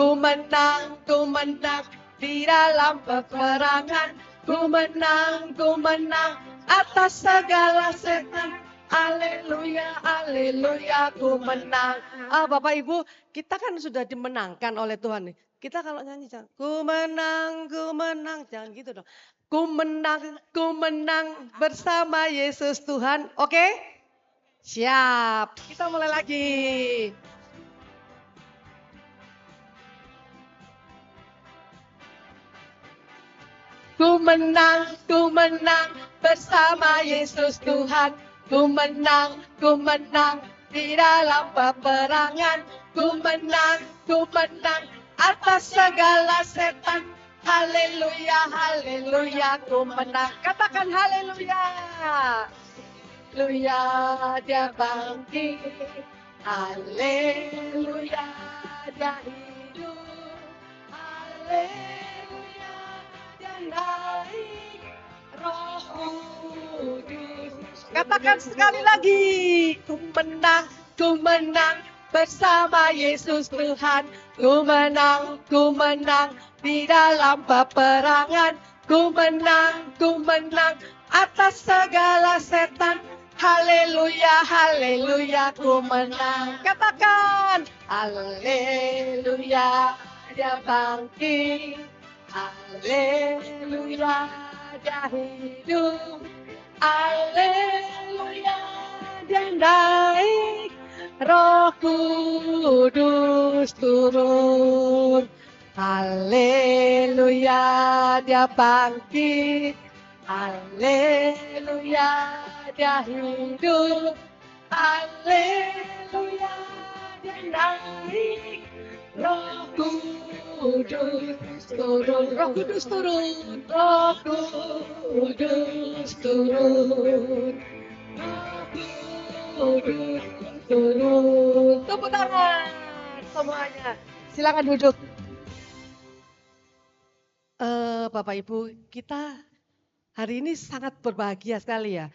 ku menang di dalam peperangan. Ku menang atas segala setan. Haleluya, haleluya, ku menang. Bapak Ibu, kita kan sudah dimenangkan oleh Tuhan nih. Kita kalau nyanyi jangan, ku menang, jangan gitu dong. Ku menang bersama Yesus Tuhan. Oke? Siap, kita mulai lagi. Ku menang bersama Yesus Tuhan. Ku menang di dalam peperangan. Ku menang atas segala setan. Haleluya, haleluya, ku menang. Katakan haleluya. Haleluya, dia bangkit. Haleluya, dia hidup. Haleluya, dia naik. Roh Kudus. Katakan sekali lagi. Ku menang bersama Yesus Tuhan. Ku menang di dalam peperangan. Ku menang atas segala setan. Haleluya, haleluya, ku menang. Katakan, haleluya, dia bangkit. Haleluya, dia hidup. Haleluya, dia naik. Roh Kudus turun. Haleluya, dia bangkit. Haleluya, dia hidup. Haleluya, dia naik. Roh Kudus turun. Roh Kudus turun. Roh Kudus turun. Roh Kudus turun. Tepuk tangan semuanya. Silakan duduk. Bapak Ibu, kita hari ini sangat berbahagia sekali ya.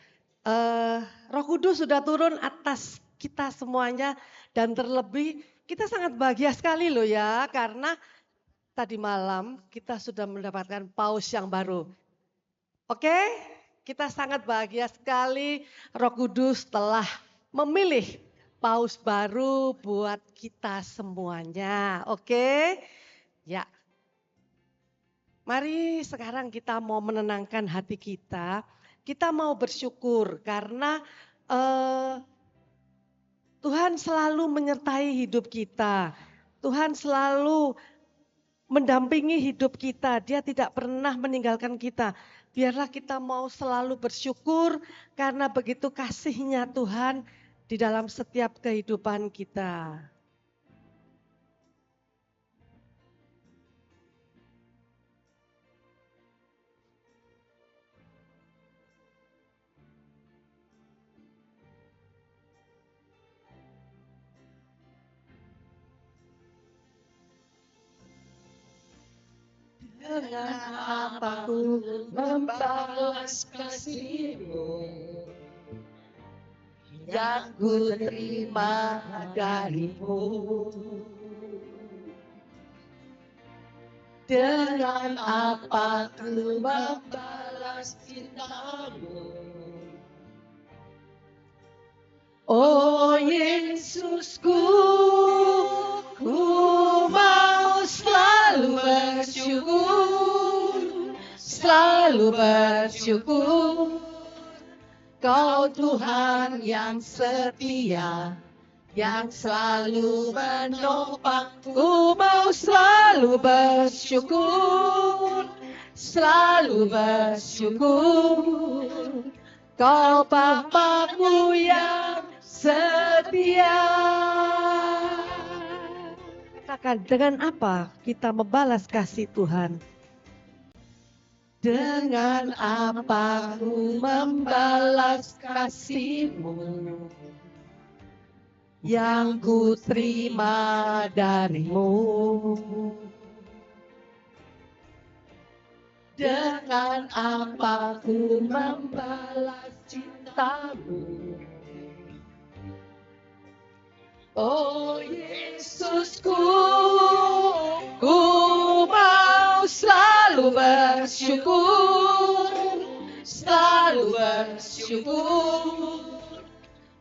Roh Kudus sudah turun atas kita semuanya dan terlebih kita sangat bahagia sekali loh ya karena tadi malam kita sudah mendapatkan paus yang baru. Oke, kita sangat bahagia sekali Roh Kudus telah memilih paus baru buat kita semuanya. Oke, ya. Mari sekarang kita mau menenangkan hati kita. Kita mau bersyukur karena Tuhan selalu menyertai hidup kita. Tuhan selalu mendampingi hidup kita. Dia tidak pernah meninggalkan kita. Biarlah kita mau selalu bersyukur karena begitu kasih-Nya Tuhan di dalam setiap kehidupan kita. Dengan apa ku membalas kasih-Mu yang ku terima dari-Mu. Dengan apa ku membalas cinta-Mu. Oh Yesusku, ku mau selalu bersyukur. Kau Tuhan yang setia, yang selalu menopang. Ku mau selalu bersyukur. Kau Bapa-Ku yang setia. Katakan, dengan apa kita membalas kasih Tuhan? Dengan apa ku membalas kasih-Mu yang ku terima dari-Mu. Dengan apa ku membalas cinta-Mu. Oh Yesusku, bersyukur.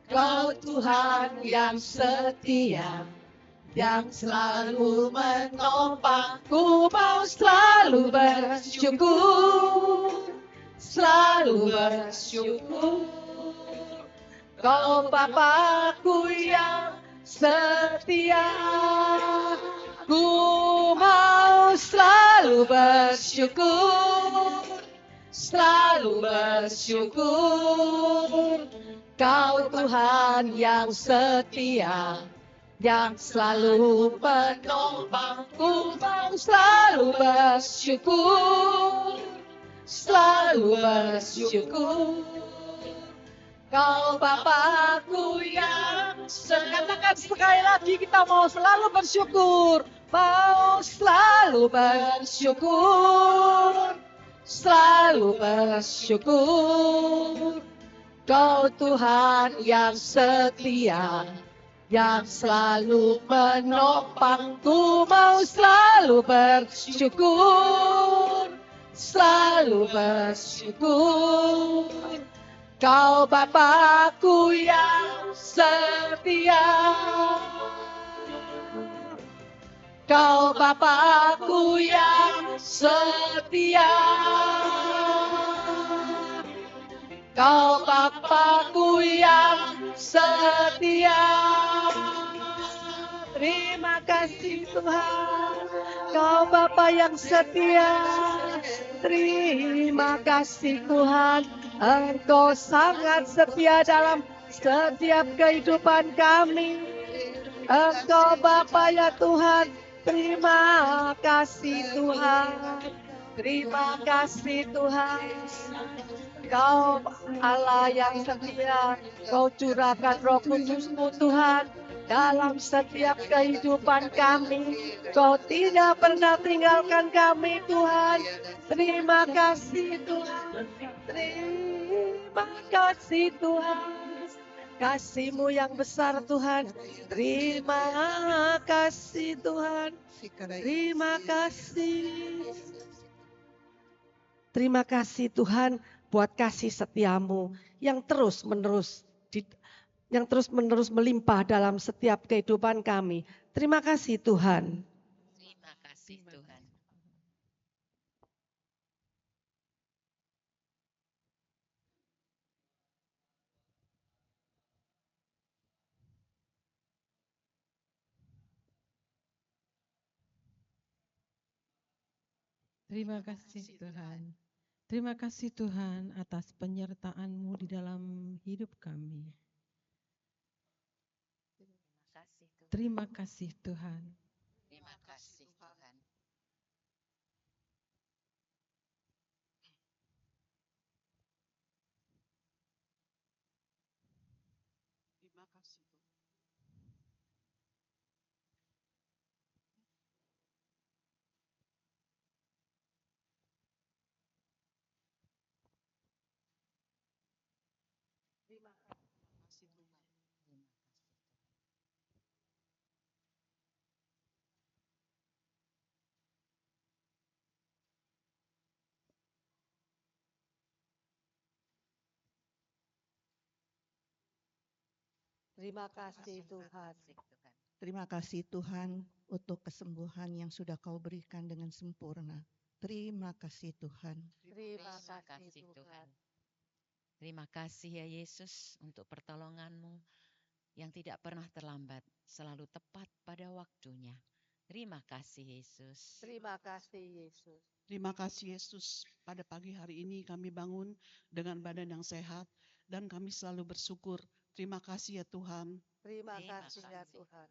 Kau Tuhan yang setia, yang selalu menopangku, mau selalu bersyukur, selalu bersyukur. Kau Bapa-Ku yang setia, ku mau selalu bersyukur, selalu bersyukur. Kau Tuhan yang setia, yang selalu menopangku, mau selalu bersyukur, selalu bersyukur. Kau Bapa-Ku yang katakan sekali lagi, kita mau selalu bersyukur, mau selalu bersyukur, selalu bersyukur. Kau Tuhan yang setia, yang selalu menopangku, mau selalu bersyukur, selalu bersyukur. Kau Bapa-Ku yang setia, Kau Bapa-Ku yang setia, Kau Bapa-Ku yang setia. Terima kasih Tuhan, Kau Bapa yang setia. Terima kasih Tuhan, Engkau sangat setia dalam setiap kehidupan kami. Engkau Bapa ya Tuhan, terima kasih Tuhan. Terima kasih Tuhan. Kau Allah yang setia, Kau curahkan Roh Kudus-Mu Tuhan dalam setiap kehidupan kami. Kau tidak pernah tinggalkan kami Tuhan. Terima kasih Tuhan. Terima kasih Tuhan. Kasih-Mu yang besar Tuhan. Terima kasih Tuhan. Terima kasih. Terima kasih Tuhan buat kasih setia-Mu yang terus-menerus melimpah dalam setiap kehidupan kami. Terima kasih Tuhan. Terima kasih Tuhan. Terima kasih Tuhan. Terima kasih Tuhan atas penyertaan-Mu di dalam hidup kami. Terima kasih Tuhan. Terima kasih Tuhan. Terima kasih Tuhan. Terima kasih Tuhan. Terima kasih Tuhan untuk kesembuhan yang sudah Kau berikan dengan sempurna. Terima kasih Tuhan. Terima Terima kasih kasih Tuhan. Tuhan. Terima kasih ya Yesus untuk pertolongan-Mu yang tidak pernah terlambat, selalu tepat pada waktunya. Terima kasih Yesus. Terima kasih Yesus. Terima kasih Yesus, pada pagi hari ini kami bangun dengan badan yang sehat dan kami selalu bersyukur. Terima kasih ya Tuhan. Terima Terima kasih ya kasih. Tuhan.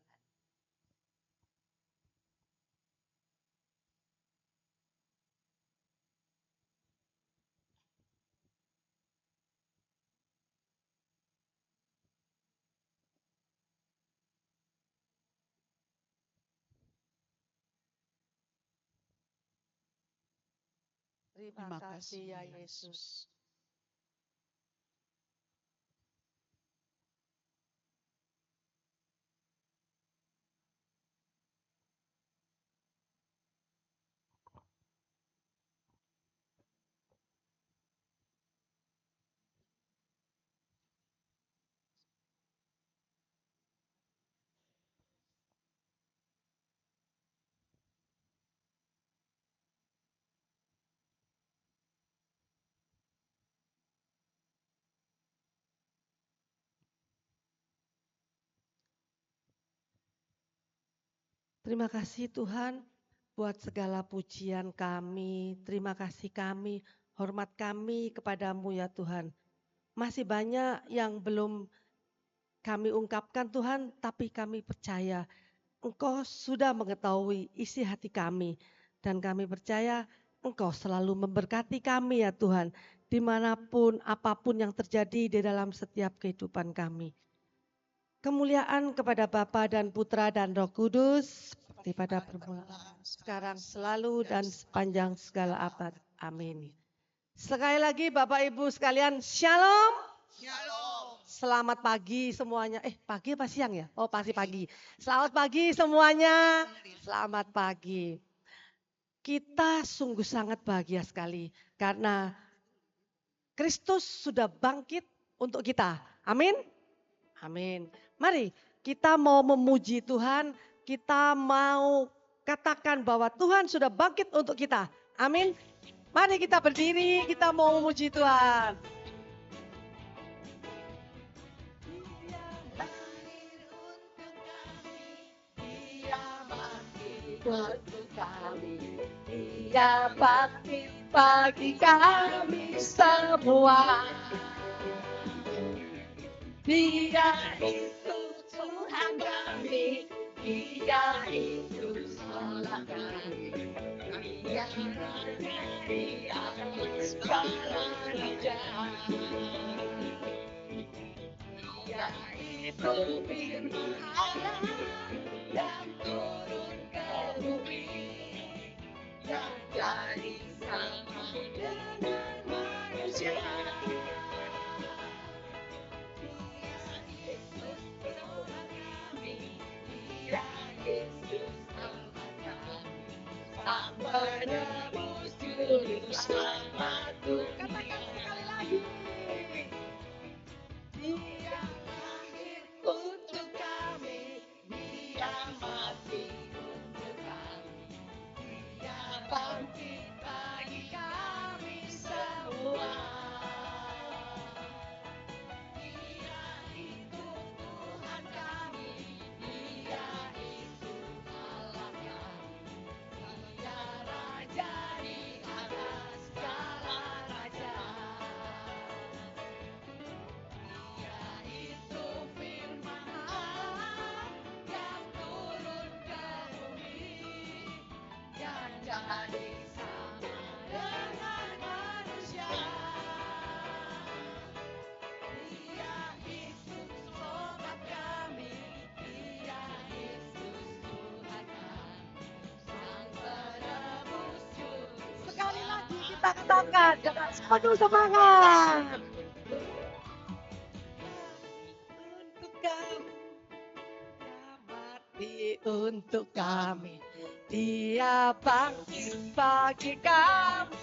Terima kasih ya Yesus. Terima kasih Tuhan buat segala pujian kami, terima kasih kami, hormat kami kepadamu ya Tuhan. Masih banyak yang belum kami ungkapkan Tuhan, tapi kami percaya Engkau sudah mengetahui isi hati kami. Dan kami percaya Engkau selalu memberkati kami ya Tuhan, dimanapun apapun yang terjadi di dalam setiap kehidupan kami. Kemuliaan kepada Bapa dan Putra dan Roh Kudus, seperti pada permulaan, sekarang, selalu, dan sepanjang segala abad. Amin. Sekali lagi Bapak Ibu sekalian, Shalom. Shalom. Selamat pagi semuanya. Pagi apa siang ya? Oh pasti pagi. Selamat pagi semuanya. Selamat pagi. Kita sungguh sangat bahagia sekali karena Kristus sudah bangkit untuk kita. Amin. Amin. Mari kita mau memuji Tuhan, kita mau katakan bahwa Tuhan sudah bangkit untuk kita. Amin. Mari kita berdiri, kita mau memuji Tuhan. Untuk kami, Dia bangkit bagi kami semua. Dia itu Tuhan kami, Dia itu Allah kami, Dia Raja di atas segala raja. Dia itu firman Allah yang turun ke bumi, yang jadi sama dengan manusia. Sang penebus juru selamatku. Katakan sekali lagi. Dia lahir untuk kami, Dia mati untuk kami, Dia bangkit bagi kami semua. Dia itu Tuhan kami, Dia itu Allah kami, Dia Raja di atas segala raja. Dia itu firman Allah yang turun ke bumi, yang jadi sama dengan manusia. Dia Yesus sobat kami, Dia Yesus Tuhan kami, Sang penebus juru. Sekali lagi kita katakan dengan penuh semangat. Untuk kami, Dia mati untuk kami, Dia bangkit bagi kami.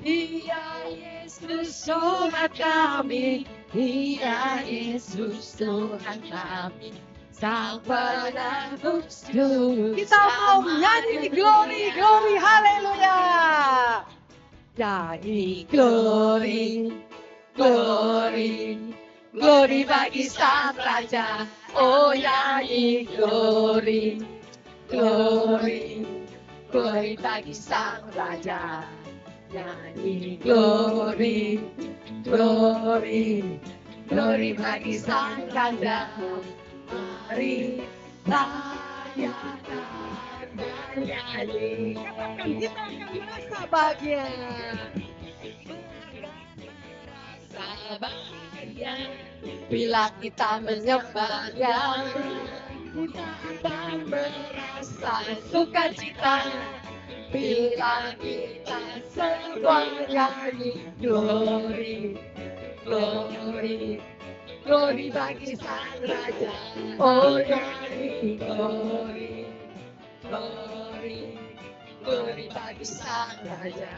Dia Yesus Tuhan kami, Dia Yesus Tuhan kami, Sang penebus juru. Kita mau nyanyi glory, glory, haleluya. Nyanyi glory, glory, glory bagi Sang Raja. Oh nyanyi glory, glory, glory bagi Sang Raja. Nyanyi glory, glory, glory bagi Sang Raja. Mari rayakan bernyanyi. Katakan kita akan merasa bahagia. Merasa bahagia bila kita menyembahnya. Kita akan merasa sukacita bila kita semua nyanyi glory, glory, Glory bagi Sang Raja. Oh nyanyi glory, glory, glory bagi Sang Raja.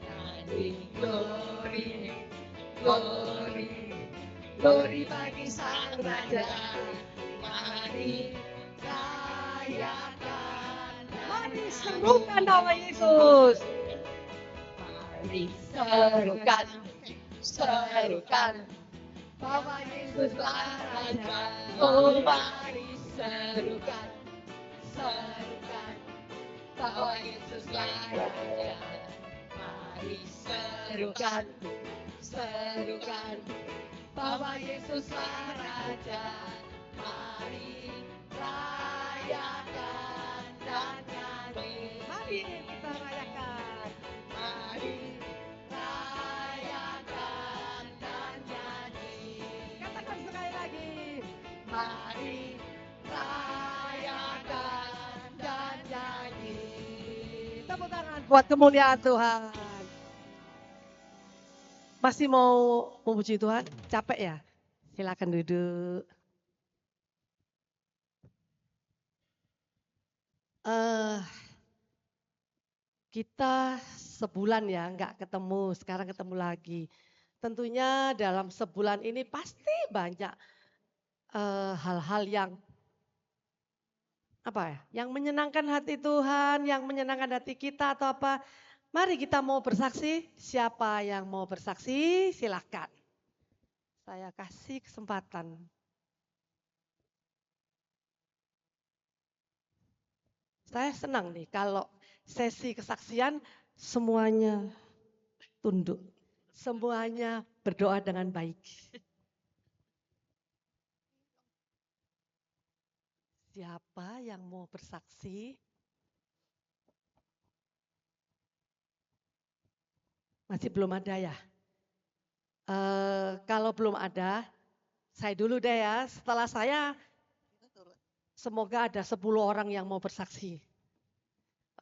Nyanyi glory, glory, glory bagi Sang Raja. Mari rayakan, mari serukan nama Yesus. Mari serukan, serukan, bahwa Yesuslah Raja. Oh mari serukan, serukan, bahwa Yesuslah Raja. Mari serukan, serukan, bahwa Yesuslah Raja. Mari rayakan dan nyanyi. Mari kita rayakan. Mari rayakan dan nyanyi. Katakan sekali lagi. Mari rayakan dan nyanyi. Tepuk tangan buat kemuliaan Tuhan. Masih mau memuji Tuhan? Capek ya? Silakan duduk. Kita sebulan ya nggak ketemu, sekarang ketemu lagi. Tentunya dalam sebulan ini pasti banyak hal-hal yang apa ya, yang menyenangkan hati Tuhan, yang menyenangkan hati kita atau apa. Mari kita mau bersaksi. Siapa yang mau bersaksi? Silakan. Saya kasih kesempatan. Saya senang nih kalau sesi kesaksian semuanya tunduk. Semuanya berdoa dengan baik. Siapa yang mau bersaksi? Masih belum ada ya? Kalau belum ada, saya dulu deh ya. Setelah saya, semoga ada 10 orang yang mau bersaksi.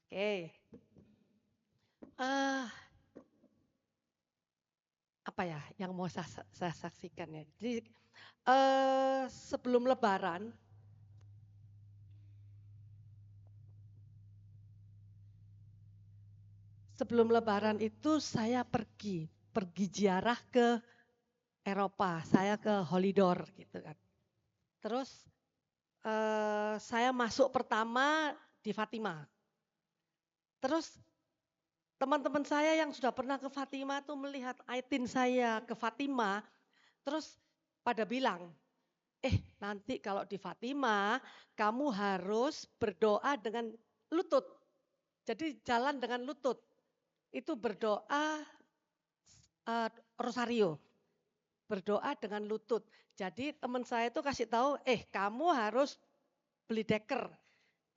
Oke. Apa ya yang mau saya saksikan ya? Jadi sebelum Lebaran, itu saya pergi ziarah ke Eropa, saya ke Holiday gitu kan. Terus saya masuk pertama di Fatima. Terus teman-teman saya yang sudah pernah ke Fatima tuh melihat Aitin saya ke Fatima, terus pada bilang, nanti kalau di Fatima kamu harus berdoa dengan lutut. Jadi jalan dengan lutut. Itu berdoa rosario. Berdoa dengan lutut. Jadi teman saya itu kasih tahu, kamu harus beli deker.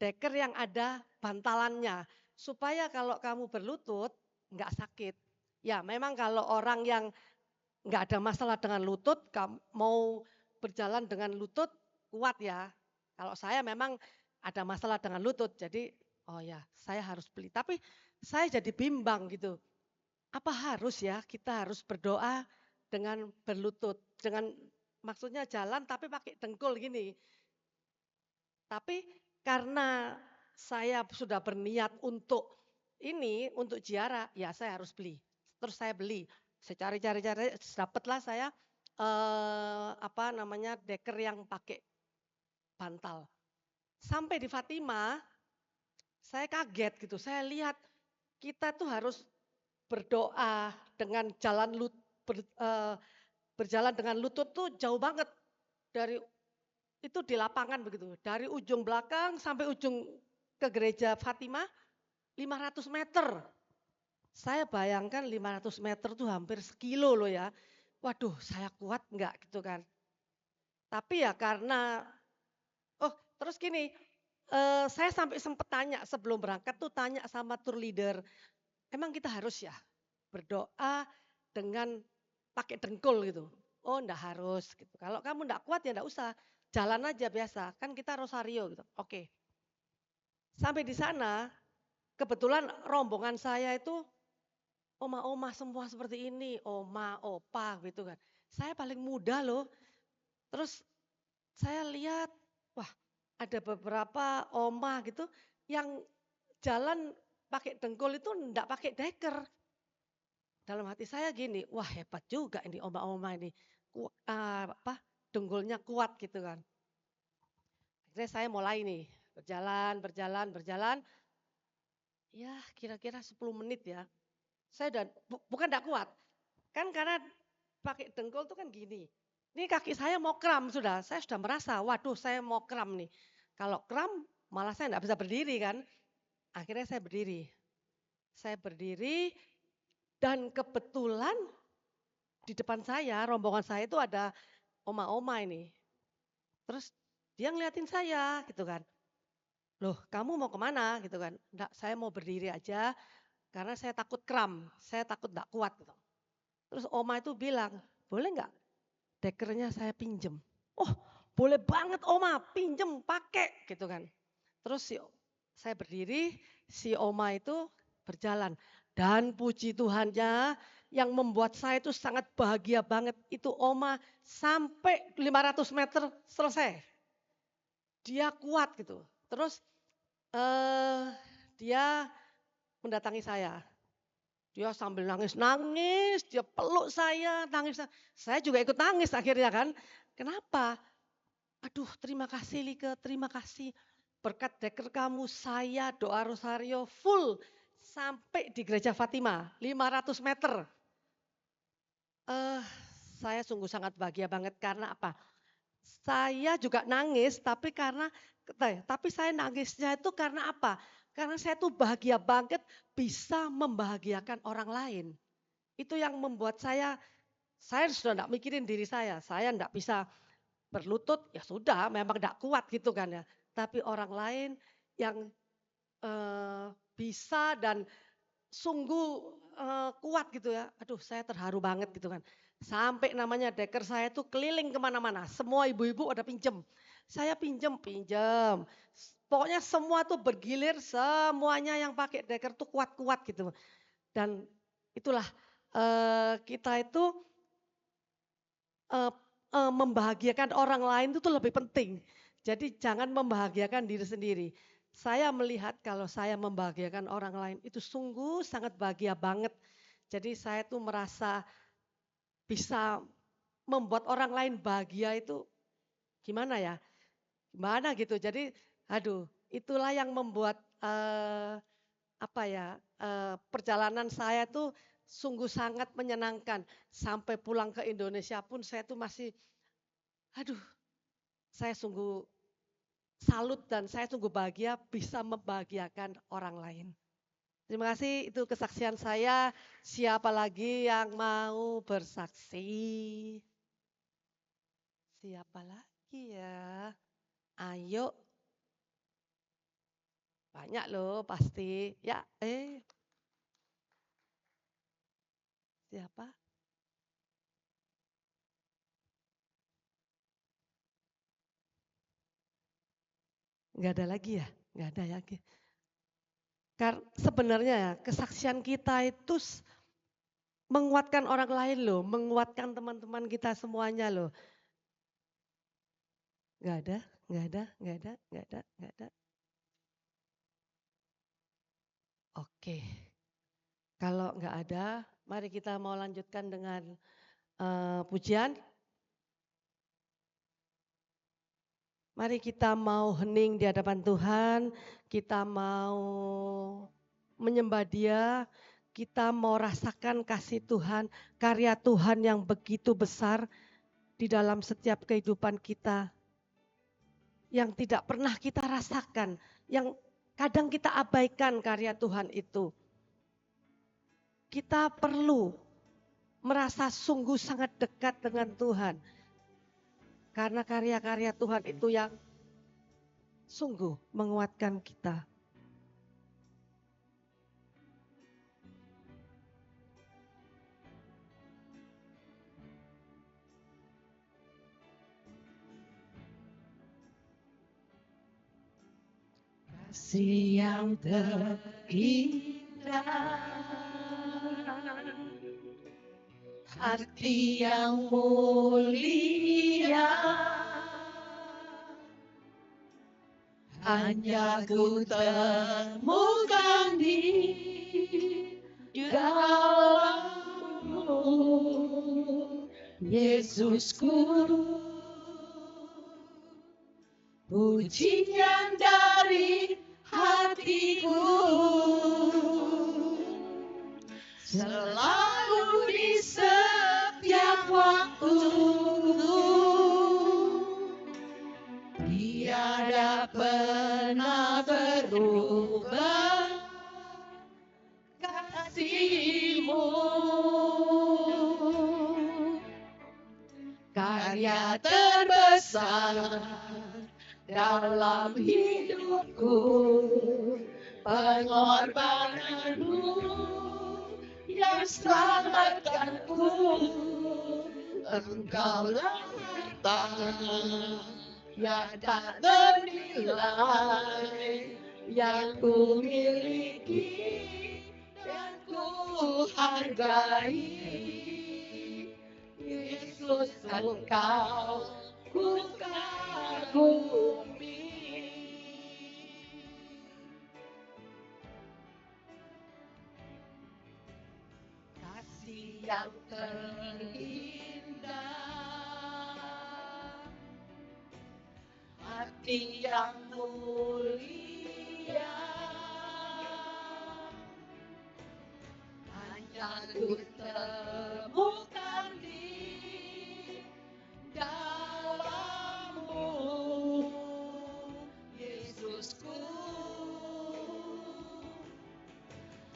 Deker yang ada bantalannya. Supaya kalau kamu berlutut, nggak sakit. Ya memang kalau orang yang nggak ada masalah dengan lutut, mau berjalan dengan lutut, kuat ya. Kalau saya memang ada masalah dengan lutut, jadi saya harus beli. Tapi saya jadi bimbang gitu. Apa harus ya kita harus berdoa dengan berlutut? Dengan maksudnya jalan tapi pakai dengkul gini. Tapi karena saya sudah berniat untuk ziarah, ya saya harus beli. Terus saya beli, saya cari, dapatlah saya deker yang pakai bantal. Sampai di Fatima, saya kaget gitu. Saya lihat kita tuh harus berdoa dengan berjalan dengan lutut tuh jauh banget dari itu di lapangan begitu. Dari ujung belakang sampai ujung ke gereja Fatima 500 meter. Saya bayangkan 500 meter tuh hampir sekilo loh ya. Waduh, saya kuat enggak gitu kan. Tapi ya karena terus gini, saya sampai sempat tanya sebelum berangkat tuh tanya sama tour leader, emang kita harus ya berdoa dengan pakai dengkul gitu? Oh enggak harus gitu. Kalau kamu enggak kuat ya enggak usah. Jalan aja biasa, kan kita rosario gitu. Oke. Sampai di sana, kebetulan rombongan saya itu oma-oma semua seperti ini, oma, opa gitu kan. Saya paling muda loh, Terus saya lihat, wah ada beberapa oma gitu yang jalan pakai dengkul itu enggak pakai deker. Dalam hati saya gini, wah hebat juga ini oma-oma ini. Dengkulnya kuat gitu kan. Akhirnya saya mulai nih, berjalan. Ya kira-kira 10 menit ya. Saya udah, bukan enggak kuat. Kan karena pakai dengkul tuh kan gini. Ini kaki saya mau kram sudah, saya sudah merasa, waduh saya mau kram nih. Kalau kram malah saya enggak bisa berdiri kan. Akhirnya saya berdiri. Saya berdiri dan kebetulan di depan saya, rombongan saya itu ada oma-oma ini. Terus dia ngeliatin saya gitu kan. Loh kamu mau kemana gitu kan. Enggak, saya mau berdiri aja karena saya takut kram, saya takut enggak kuat gitu. Terus oma itu bilang, boleh enggak dekernya saya pinjem. Oh boleh banget oma, pinjem, pakai gitu kan. Terus saya berdiri, si oma itu berjalan. Dan puji Tuhannya yang membuat saya itu sangat bahagia banget. Itu oma sampai 500 meter selesai. Dia kuat gitu. Terus dia mendatangi saya. Dia sambil nangis, dia peluk saya, nangis. Saya juga ikut nangis akhirnya kan. Kenapa? Aduh terima kasih Like, terima kasih. Berkat deker kamu saya doa rosario full sampai di gereja Fatima 500 meter. Saya sungguh sangat bahagia banget karena apa? Saya juga nangis tapi saya nangisnya itu karena apa? Karena saya tuh bahagia banget bisa membahagiakan orang lain. Itu yang membuat saya sudah enggak mikirin diri saya enggak bisa berlutut, ya sudah memang enggak kuat gitu kan ya. Tapi orang lain yang bisa dan sungguh kuat gitu ya. Aduh saya terharu banget gitu kan. Sampai namanya deker saya tuh keliling kemana-mana. Semua ibu-ibu ada pinjem. Saya pinjem. Pokoknya semua tuh bergilir, semuanya yang pakai deker tuh kuat-kuat gitu. Dan itulah kita itu membahagiakan orang lain itu tuh lebih penting. Jadi jangan membahagiakan diri sendiri. Saya melihat kalau saya membahagiakan orang lain itu sungguh sangat bahagia banget. Jadi saya tuh merasa bisa membuat orang lain bahagia itu gimana ya? Gimana gitu. Jadi itulah yang membuat perjalanan saya tuh sungguh sangat menyenangkan. Sampai pulang ke Indonesia pun saya tuh masih saya sungguh salut dan saya sungguh bahagia bisa membahagiakan orang lain. Terima kasih, itu kesaksian saya. Siapa lagi yang mau bersaksi? Siapa lagi ya? Ayo. Banyak loh pasti. Ya, siapa? Enggak ada lagi ya? Enggak ada lagi. Karena sebenarnya ya, kesaksian kita itu menguatkan orang lain loh, menguatkan teman-teman kita semuanya loh. Enggak ada. Oke. Kalau enggak ada, mari kita mau lanjutkan dengan pujian. Mari kita mau hening di hadapan Tuhan, kita mau menyembah Dia, kita mau rasakan kasih Tuhan, karya Tuhan yang begitu besar di dalam setiap kehidupan kita. Yang tidak pernah kita rasakan, yang kadang kita abaikan karya Tuhan itu. Kita perlu merasa sungguh sangat dekat dengan Tuhan. Karena karya-karya Tuhan itu yang sungguh menguatkan kita. Kasih yang terindah Hati yang mulia, hanya ku temukan di dalam-Mu, Yesusku. Pujian dari hatiku selalu di setiap waktu, tiada pernah berubah kasih-Mu. Karya terbesar dalam hidupku, pengorbanan-Mu yang selamatkanku. Engkaulah harta yang tak ternilai, yang ku miliki dan ku hargai. Yesus, Engkau ku kagumi. Kasih yang terindah, hati yang mulia, hanya ku temukan di dalam-Mu, Yesusku.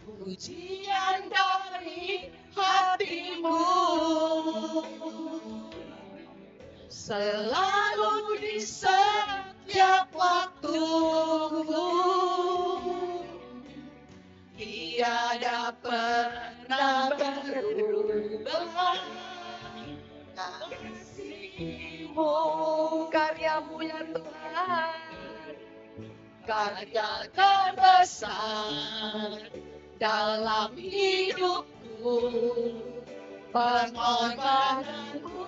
Pujian dari hati-Mu selalu di setiap waktu, tiada pernah berubah kasih-Mu. Karya-Mu ya Tuhan, karya terbesar dalam hidupku, pengorbanan-Mu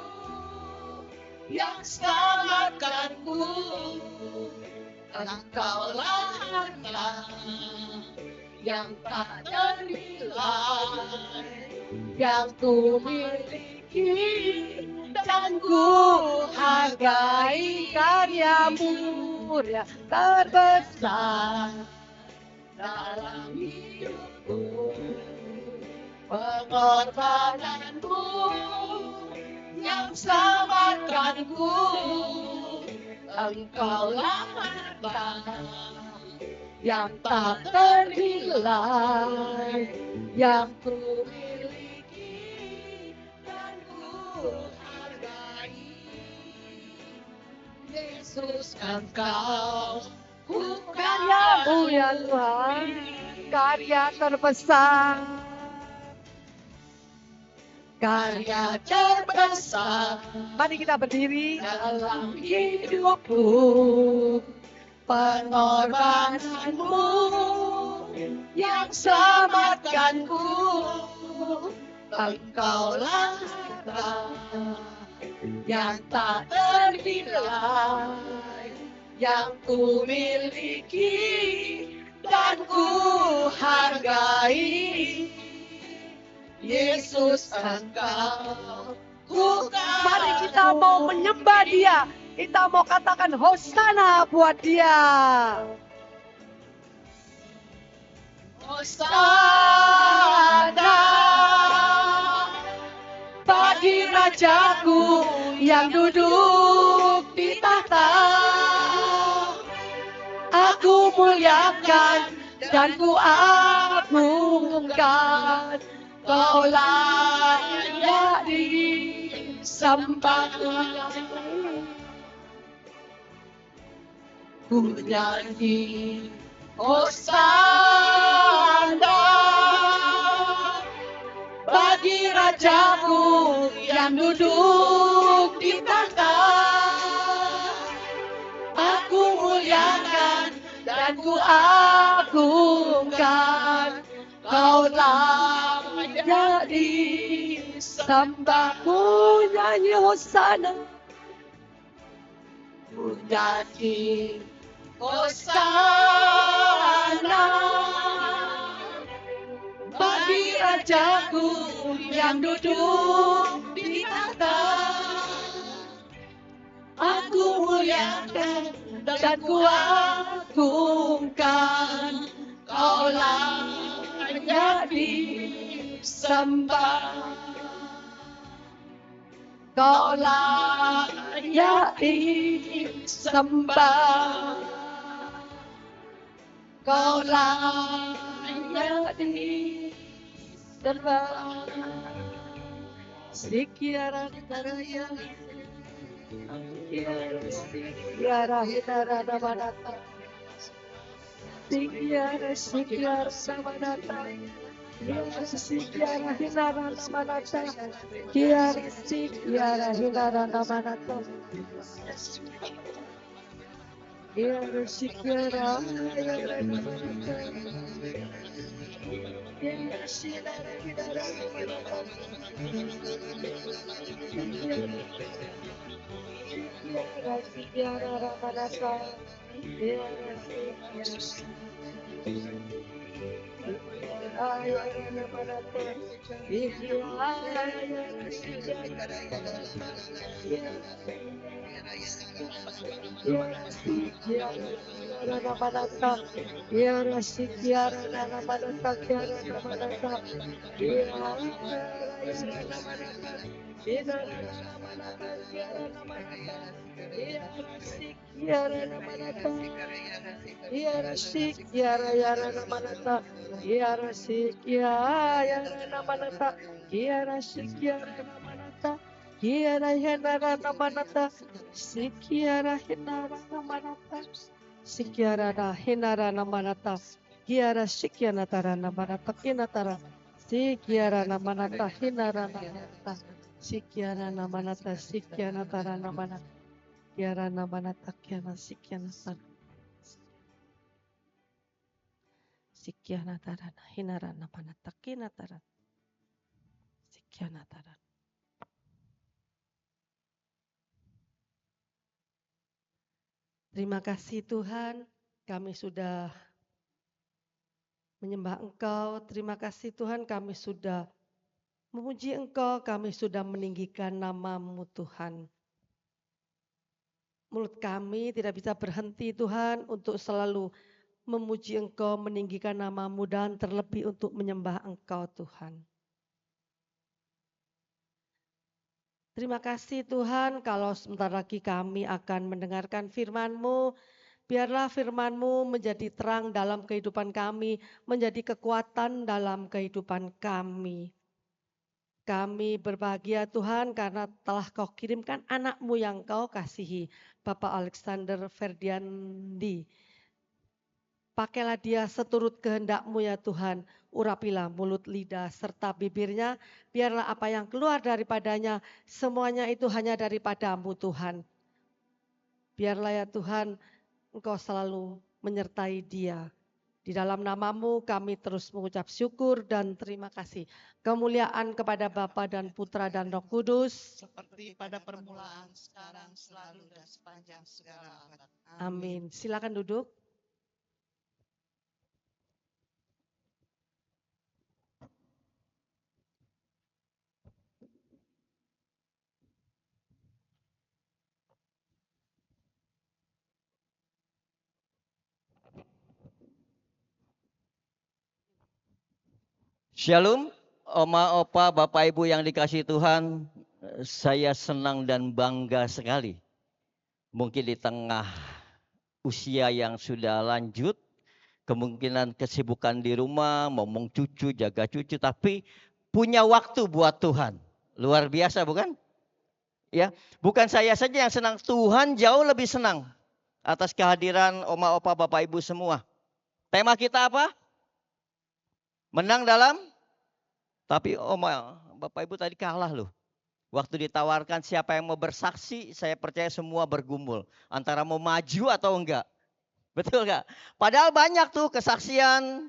yang selamatkanku. Engkaulah harta yang tak ternilai, yang ku miliki dan ku hargai. Karya-Mu ya terbesar dalam hidupku, pengorbanan-Mu yang selamatkanku. Engkaulah harta yang tak ternilai, yang ku miliki dan ku hargai. Yesus, Engkau karya-Mu ya Tuhan, karya terbesar, karya terbesar. Mari kita berdiri. Dalam hidupku, pengorbanan-Mu yang selamatkanku. Engkaulah harta yang tak ternilai, yang ku miliki dan ku hargai. Yesus, Engkau ku kagumi. Mari kita mau menyembah Dia, kita mau katakan Hosana buat Dia. Hosana bagi Rajaku yang duduk di tahta. Aku muliakan dan ku agungkan, Kau layak disembah. Ku nyanyi Hosana bagi Rajaku yang duduk di tahta. Aku muliakan dan ku agungkan, Kau layak disembah. Sambaku nyanyi hosana, nyanyi hosana bagi Rajaku yang duduk di tahta. Aku muliakan dan kuagungkan, Kau layak disembah. Kau layak disembah. Kau layak disembah. Sikiara taraya, sikiara hitara namanata, sikiara namanata, sikiara hitara namanata, sikiara hitara namanata, sikiara Sikiara na hinara na manata, kiara sikiana tara na manata kinatara, sikiara na manata hinara na manata, sikiara na manata sikiana tara na manata, kiara na manata kiana sikiana tara, sikiana tara na hinara na manata kinatara, sikiana tara. Terima kasih Tuhan, kami sudah menyembah Engkau. Terima kasih Tuhan, kami sudah memuji Engkau, kami sudah meninggikan nama-Mu Tuhan. Mulut kami tidak bisa berhenti Tuhan untuk selalu memuji Engkau, meninggikan nama-Mu dan terlebih untuk menyembah Engkau Tuhan. Terima kasih Tuhan, kalau sebentar lagi kami akan mendengarkan firman-Mu. Biarlah firman-Mu menjadi terang dalam kehidupan kami, menjadi kekuatan dalam kehidupan kami. Kami berbahagia Tuhan karena telah Kau kirimkan anak-Mu yang Kau kasihi, Bapak Alexander Ferdiandi. Pakailah dia seturut kehendak-Mu ya Tuhan, urapilah mulut, lidah, serta bibirnya, biarlah apa yang keluar daripadanya, semuanya itu hanya daripada-Mu Tuhan. Biarlah ya Tuhan, Engkau selalu menyertai dia. Di dalam nama-Mu kami terus mengucap syukur dan terima kasih. Kemuliaan kepada Bapa dan Putra dan Roh Kudus. Seperti pada permulaan, sekarang, selalu, dan sepanjang segala abad. Amin. Silakan duduk. Shalom, Oma, Opa, Bapak, Ibu yang dikasihi Tuhan. Saya senang dan bangga sekali. Mungkin di tengah usia yang sudah lanjut, kemungkinan kesibukan di rumah, ngomong cucu, jaga cucu, tapi punya waktu buat Tuhan. Luar biasa bukan? Ya, bukan saya saja yang senang, Tuhan jauh lebih senang atas kehadiran Oma, Opa, Bapak, Ibu semua. Tema kita apa? Menang dalam, tapi Oma, Bapak Ibu tadi kalah loh. Waktu ditawarkan siapa yang mau bersaksi, saya percaya semua bergumul. Antara mau maju atau enggak. Betul enggak? Padahal banyak tuh kesaksian,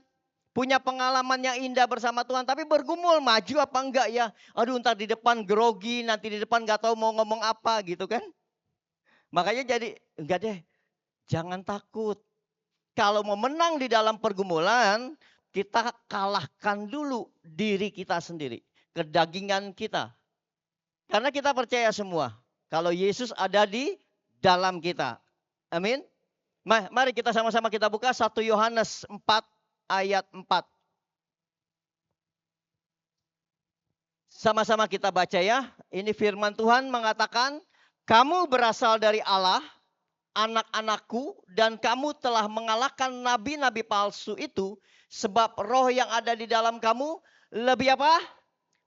punya pengalaman yang indah bersama Tuhan, tapi bergumul maju apa enggak ya? Aduh, ntar di depan grogi, nanti di depan nggak tahu mau ngomong apa gitu kan? Makanya jadi enggak deh, jangan takut. Kalau mau menang di dalam pergumulan, kita kalahkan dulu diri kita sendiri, kedagingan kita. Karena kita percaya semua, kalau Yesus ada di dalam kita. Amin. Mari kita sama-sama kita buka 1 Yohanes 4 ayat 4. Sama-sama kita baca ya. Ini firman Tuhan mengatakan, kamu berasal dari Allah, anak-anakku, dan kamu telah mengalahkan nabi-nabi palsu itu, sebab roh yang ada di dalam kamu lebih apa?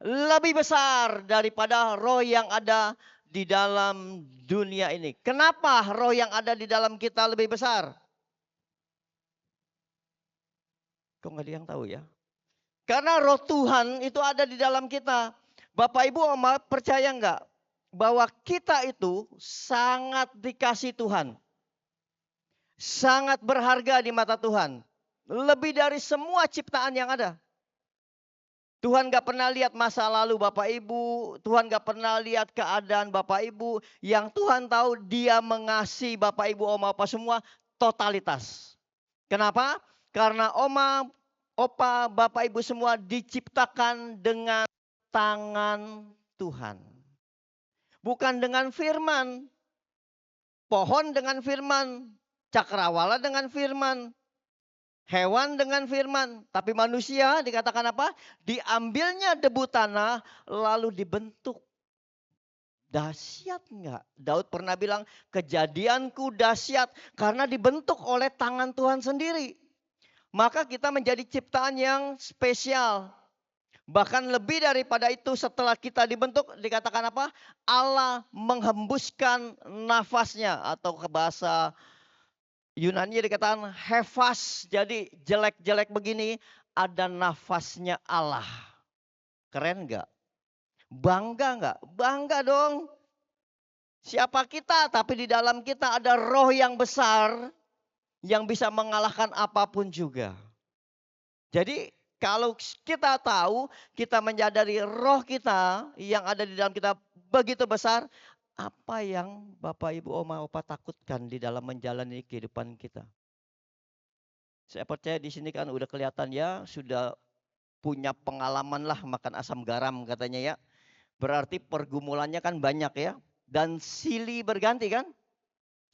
Lebih besar daripada roh yang ada di dalam dunia ini. Kenapa roh yang ada di dalam kita lebih besar? Kok nggak ada yang tahu ya? Karena roh Tuhan itu ada di dalam kita. Bapak Ibu Oma percaya nggak bahwa kita itu sangat dikasih Tuhan. Sangat berharga di mata Tuhan. Lebih dari semua ciptaan yang ada. Tuhan gak pernah lihat masa lalu Bapak Ibu. Tuhan gak pernah lihat keadaan Bapak Ibu. Yang Tuhan tahu dia mengasihi Bapak Ibu, Oma, Opa semua totalitas. Kenapa? Karena Oma, Opa, Bapak Ibu semua diciptakan dengan tangan Tuhan. Bukan dengan firman. Pohon dengan firman. Cakrawala dengan firman. Hewan dengan firman. Tapi manusia dikatakan apa? Diambilnya debu tanah lalu dibentuk. Dahsyat enggak? Daud pernah bilang, kejadianku dahsyat karena dibentuk oleh tangan Tuhan sendiri. Maka kita menjadi ciptaan yang spesial. Bahkan lebih daripada itu, setelah kita dibentuk dikatakan apa? Allah menghembuskan nafasnya, atau ke bahasa Yunani dikatakan hefas. Jadi jelek-jelek begini ada nafasnya Allah. Keren enggak? Bangga enggak? Bangga dong. Siapa kita? Tapi di dalam kita ada roh yang besar yang bisa mengalahkan apapun juga. Jadi kalau kita tahu, kita menyadari roh kita yang ada di dalam kita begitu besar, apa yang Bapak Ibu Oma Opa takutkan di dalam menjalani kehidupan kita? Saya percaya di sini kan udah kelihatan ya, sudah punya pengalaman lah makan asam garam katanya ya. Berarti pergumulannya kan banyak ya. Dan silih berganti kan?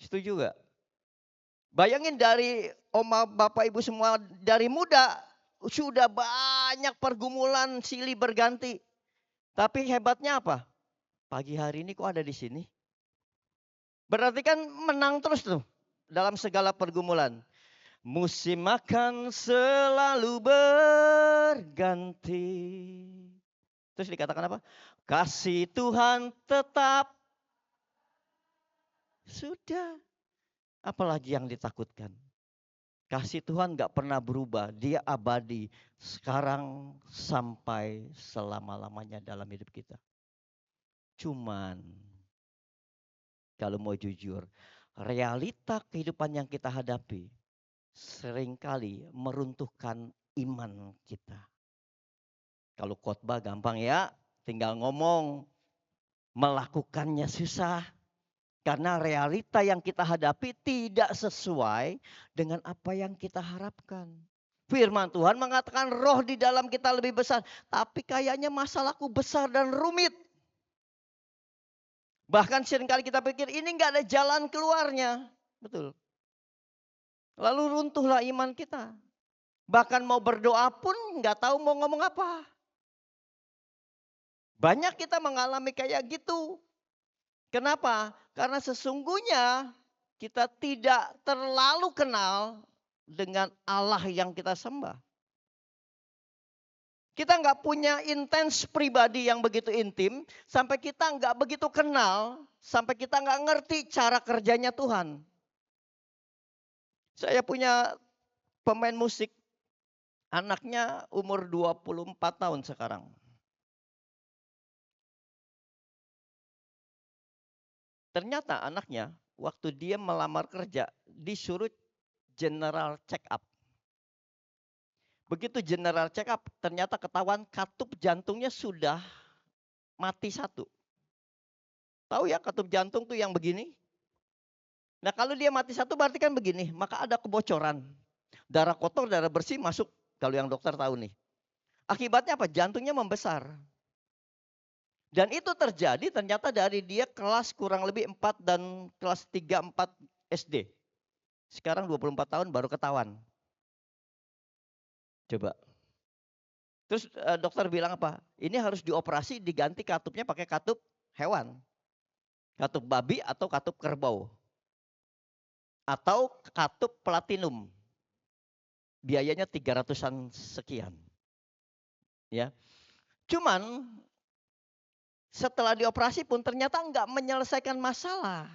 Setuju gak? Bayangin dari Oma Bapak Ibu semua dari muda sudah banyak pergumulan silih berganti. Tapi hebatnya apa? Pagi hari ini kok ada di sini? Berarti kan menang terus tuh dalam segala pergumulan. Musim akan selalu berganti. Terus dikatakan apa? Kasih Tuhan tetap. Sudah. Apalagi yang ditakutkan? Kasih Tuhan gak pernah berubah. Dia abadi. Sekarang sampai selama-lamanya dalam hidup kita. Cuman kalau mau jujur, realita kehidupan yang kita hadapi seringkali meruntuhkan iman kita. Kalau khotbah gampang ya, tinggal ngomong, melakukannya susah. Karena realita yang kita hadapi tidak sesuai dengan apa yang kita harapkan. Firman Tuhan mengatakan roh di dalam kita lebih besar. Tapi kayaknya masalahku besar dan rumit. Bahkan seringkali kita pikir ini gak ada jalan keluarnya. Betul. Lalu runtuhlah iman kita. Bahkan mau berdoa pun gak tahu mau ngomong apa. Banyak kita mengalami kayak gitu. Kenapa? Karena sesungguhnya kita tidak terlalu kenal dengan Allah yang kita sembah. Kita nggak punya intens pribadi yang begitu intim, sampai kita nggak begitu kenal, sampai kita nggak ngerti cara kerjanya Tuhan. Saya punya pemain musik, anaknya umur 24 tahun sekarang. Ternyata anaknya waktu dia melamar kerja disuruh general check up. Begitu general check up, ternyata ketahuan katup jantungnya sudah mati satu. Tahu ya katup jantung tuh yang begini? Nah kalau dia mati satu berarti kan begini, maka ada kebocoran. Darah kotor, darah bersih masuk, kalau yang dokter tahu nih. Akibatnya apa? Jantungnya membesar. Dan itu terjadi ternyata dari dia kelas kurang lebih 4 dan kelas 3, 4 SD. Sekarang 24 tahun baru ketahuan. Coba. Terus dokter bilang apa? Ini harus dioperasi, diganti katupnya pakai katup hewan. Katup babi atau katup kerbau. Atau katup platinum. Biayanya 300-an sekian. Ya. Cuman setelah dioperasi pun ternyata enggak menyelesaikan masalah.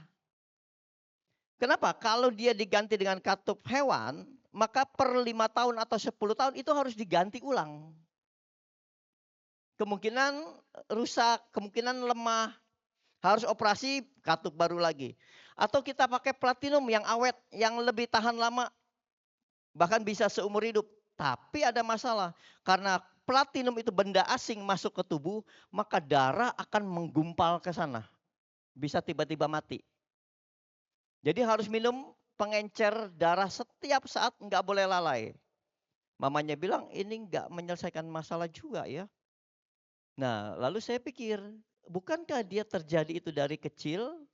Kenapa? Kalau dia diganti dengan katup hewan, maka per 5 tahun atau 10 tahun itu harus diganti ulang. Kemungkinan rusak, kemungkinan lemah, harus operasi katup baru lagi. Atau kita pakai platinum yang awet, yang lebih tahan lama, bahkan bisa seumur hidup. Tapi ada masalah, karena platinum itu benda asing masuk ke tubuh, maka darah akan menggumpal ke sana. Bisa tiba-tiba mati. Jadi harus minum pengencer darah setiap saat, nggak boleh lalai. Mamanya bilang ini nggak menyelesaikan masalah juga ya. Nah lalu saya pikir, bukankah dia terjadi itu dari kecil?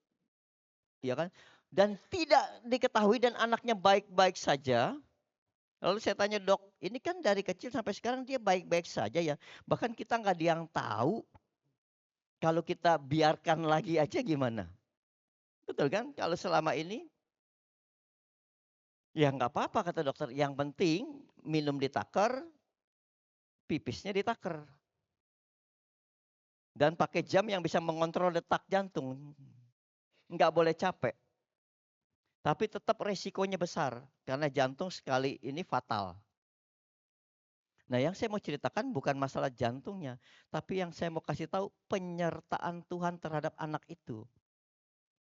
Ya kan? Dan tidak diketahui dan anaknya baik-baik saja. Lalu saya tanya dok, ini kan dari kecil sampai sekarang dia baik-baik saja ya. Bahkan kita nggak ada yang tahu. Kalau kita biarkan lagi aja gimana? Betul kan? Kalau selama ini ya nggak apa-apa kata dokter. Yang penting minum ditaker, pipisnya ditaker. Dan pakai jam yang bisa mengontrol detak jantung. Nggak boleh capek. Tapi tetap resikonya besar. Karena jantung sekali ini fatal. Nah yang saya mau ceritakan bukan masalah jantungnya. Tapi yang saya mau kasih tahu penyertaan Tuhan terhadap anak itu.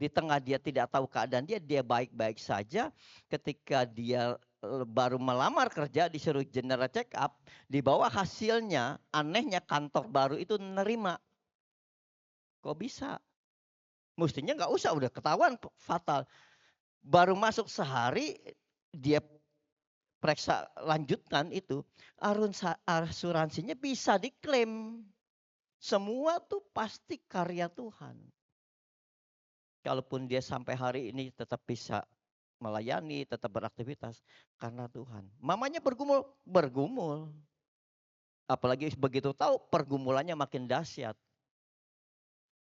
Di tengah dia tidak tahu keadaan dia baik-baik saja. Ketika dia baru melamar kerja disuruh general check up. Di bawah hasilnya anehnya kantor baru itu nerima. Kok bisa? Mestinya nggak usah, udah ketahuan fatal. Baru masuk sehari dia periksa lanjutkan itu, asuransinya bisa diklaim. Semua tuh pasti karya Tuhan. Kalaupun dia sampai hari ini tetap bisa melayani, tetap beraktivitas karena Tuhan. Mamanya bergumul. Apalagi begitu tahu pergumulannya makin dahsyat.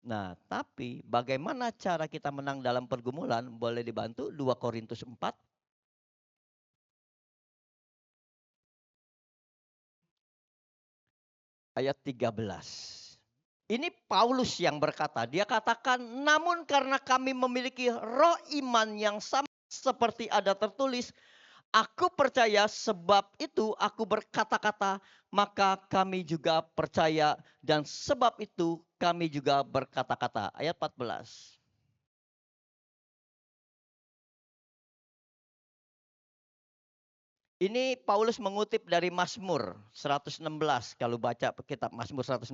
Nah, tapi bagaimana cara kita menang dalam pergumulan? Boleh dibantu 2 Korintus 4. Ayat 13. Ini Paulus yang berkata, dia katakan, namun karena kami memiliki roh iman yang sama seperti ada tertulis, aku percaya sebab itu aku berkata-kata, maka kami juga percaya dan sebab itu kami juga berkata-kata. Ayat 14. Ini Paulus mengutip dari Mazmur 116. Kalau baca kitab Mazmur 116,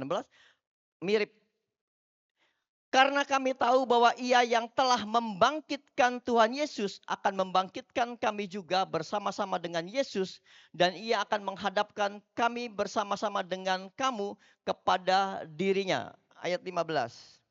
mirip. Karena kami tahu bahwa ia yang telah membangkitkan Tuhan Yesus akan membangkitkan kami juga bersama-sama dengan Yesus. Dan ia akan menghadapkan kami bersama-sama dengan kamu kepada dirinya. Ayat 15.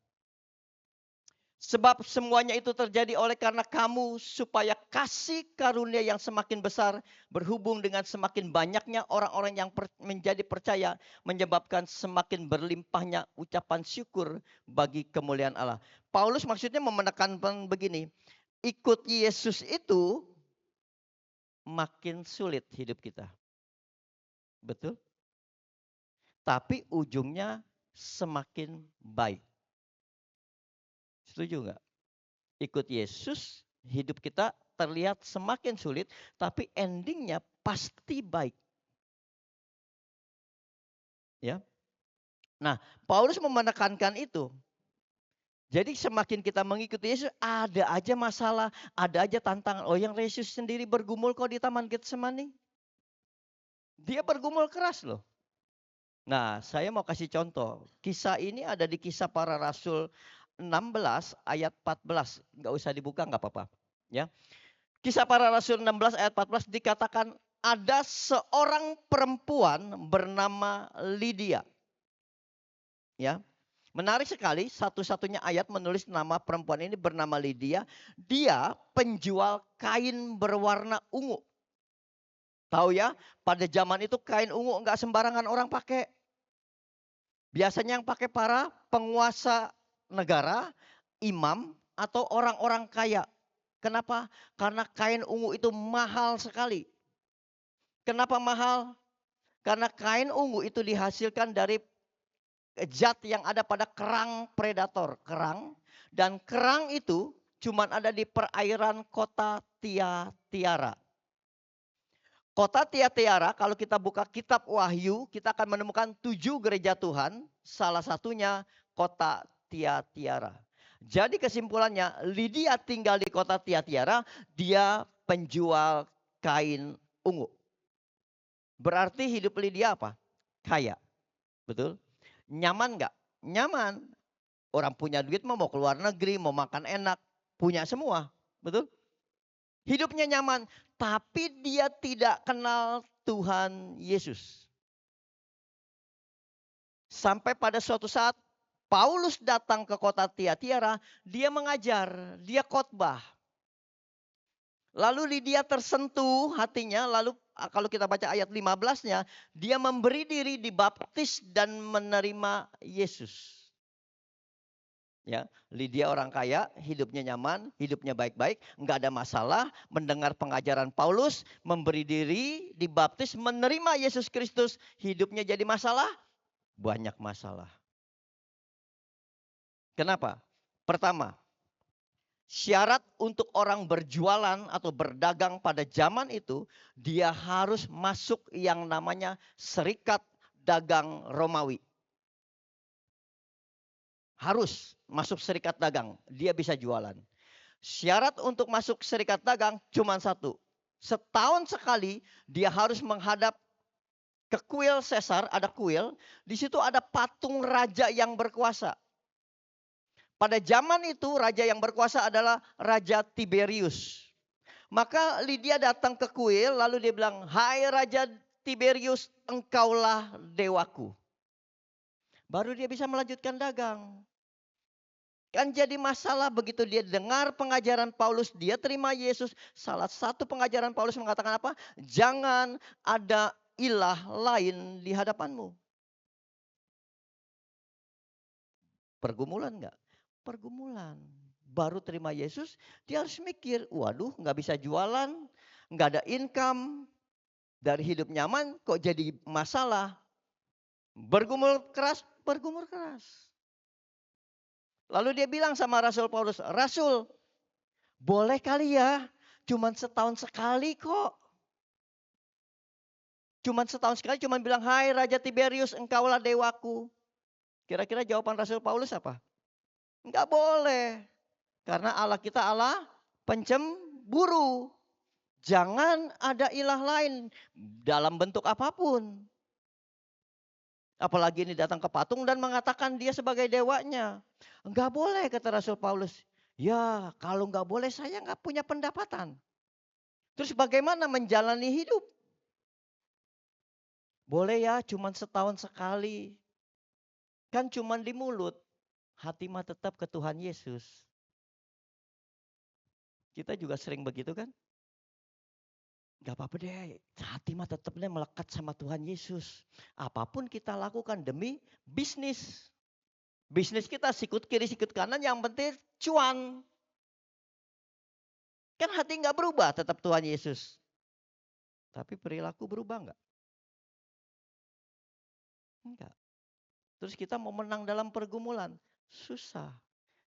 Sebab semuanya itu terjadi oleh karena kamu supaya kasih karunia yang semakin besar berhubung dengan semakin banyaknya orang-orang yang menjadi percaya menyebabkan semakin berlimpahnya ucapan syukur bagi kemuliaan Allah. Paulus maksudnya menekankan begini, ikut Yesus itu makin sulit hidup kita. Betul? Tapi ujungnya semakin baik. Setuju nggak? Ikut Yesus, hidup kita terlihat semakin sulit, tapi endingnya pasti baik. Ya. Nah, Paulus menekankan itu. Jadi semakin kita mengikuti Yesus, ada aja masalah, ada aja tantangan. Oh, yang Yesus sendiri bergumul kok di Taman Getsemani. Dia bergumul keras loh. Nah, saya mau kasih contoh. Kisah ini ada di Kisah Para Rasul 16 ayat 14. Nggak usah dibuka, nggak apa-apa. Ya. Kisah Para Rasul 16 ayat 14 dikatakan ada seorang perempuan bernama Lydia. Ya. Menarik sekali, satu-satunya ayat menulis nama perempuan ini bernama Lydia. Dia penjual kain berwarna ungu. Tahu ya, pada zaman itu kain ungu nggak sembarangan orang pakai. Biasanya yang pakai para penguasa negara, imam, atau orang-orang kaya. Kenapa? Karena kain ungu itu mahal sekali. Kenapa mahal? Karena kain ungu itu dihasilkan dari zat yang ada pada kerang predator. Kerang. Dan kerang itu cuma ada di perairan kota Tiatira. Kota Tiatira, kalau kita buka kitab Wahyu, kita akan menemukan 7 gereja Tuhan. Salah satunya kota Tiatira. Jadi kesimpulannya, Lydia tinggal di kota Tiatira, dia penjual kain ungu. Berarti hidup Lydia apa? Kaya. Betul? Nyaman nggak? Nyaman. Orang punya duit mau keluar negeri, mau makan enak, punya semua. Betul? Hidupnya nyaman, tapi dia tidak kenal Tuhan Yesus. Sampai pada suatu saat Paulus datang ke kota Tiatira, dia mengajar, dia khotbah. Lalu Lydia tersentuh hatinya, lalu kalau kita baca ayat 15-nya, dia memberi diri dibaptis dan menerima Yesus. Ya, Lydia orang kaya, hidupnya nyaman, hidupnya baik-baik, nggak ada masalah, mendengar pengajaran Paulus, memberi diri, dibaptis, menerima Yesus Kristus, hidupnya jadi masalah, banyak masalah. Kenapa? Pertama, syarat untuk orang berjualan atau berdagang pada zaman itu, dia harus masuk yang namanya Serikat Dagang Romawi. Harus masuk serikat dagang, dia bisa jualan. Syarat untuk masuk serikat dagang cuma satu. Setahun sekali dia harus menghadap ke kuil Caesar, ada kuil. Di situ ada patung raja yang berkuasa. Pada zaman itu raja yang berkuasa adalah Raja Tiberius. Maka Lydia datang ke kuil lalu dia bilang, "Hai Raja Tiberius, engkaulah dewaku." Baru dia bisa melanjutkan dagang. Kan jadi masalah begitu dia dengar pengajaran Paulus, dia terima Yesus. Salah satu pengajaran Paulus mengatakan apa? Jangan ada ilah lain di hadapanmu. Pergumulan enggak? Pergumulan. Baru terima Yesus, dia harus mikir, waduh nggak bisa jualan, nggak ada income, dari hidup nyaman kok jadi masalah. Bergumul keras. Lalu dia bilang sama Rasul Paulus, "Rasul, boleh kali ya, cuman setahun sekali kok." Cuman setahun sekali, cuman bilang, "Hai Raja Tiberius, engkaulah dewaku." Kira-kira jawaban Rasul Paulus apa? Enggak boleh. Karena Allah kita Allah pencemburu. Jangan ada ilah lain dalam bentuk apapun. Apalagi ini datang ke patung dan mengatakan dia sebagai dewanya. Enggak boleh kata Rasul Paulus. Ya kalau enggak boleh saya enggak punya pendapatan. Terus bagaimana menjalani hidup? Boleh ya cuman setahun sekali. Kan cuman di mulut. Hati mah tetap ke Tuhan Yesus. Kita juga sering begitu kan? Gak apa-apa deh, hati mah tetap deh melekat sama Tuhan Yesus. Apapun kita lakukan demi bisnis. Bisnis kita sikut kiri sikut kanan yang penting cuan. Kan hati gak berubah tetap Tuhan Yesus. Tapi perilaku berubah enggak? Enggak. Terus kita mau menang dalam pergumulan. Susah.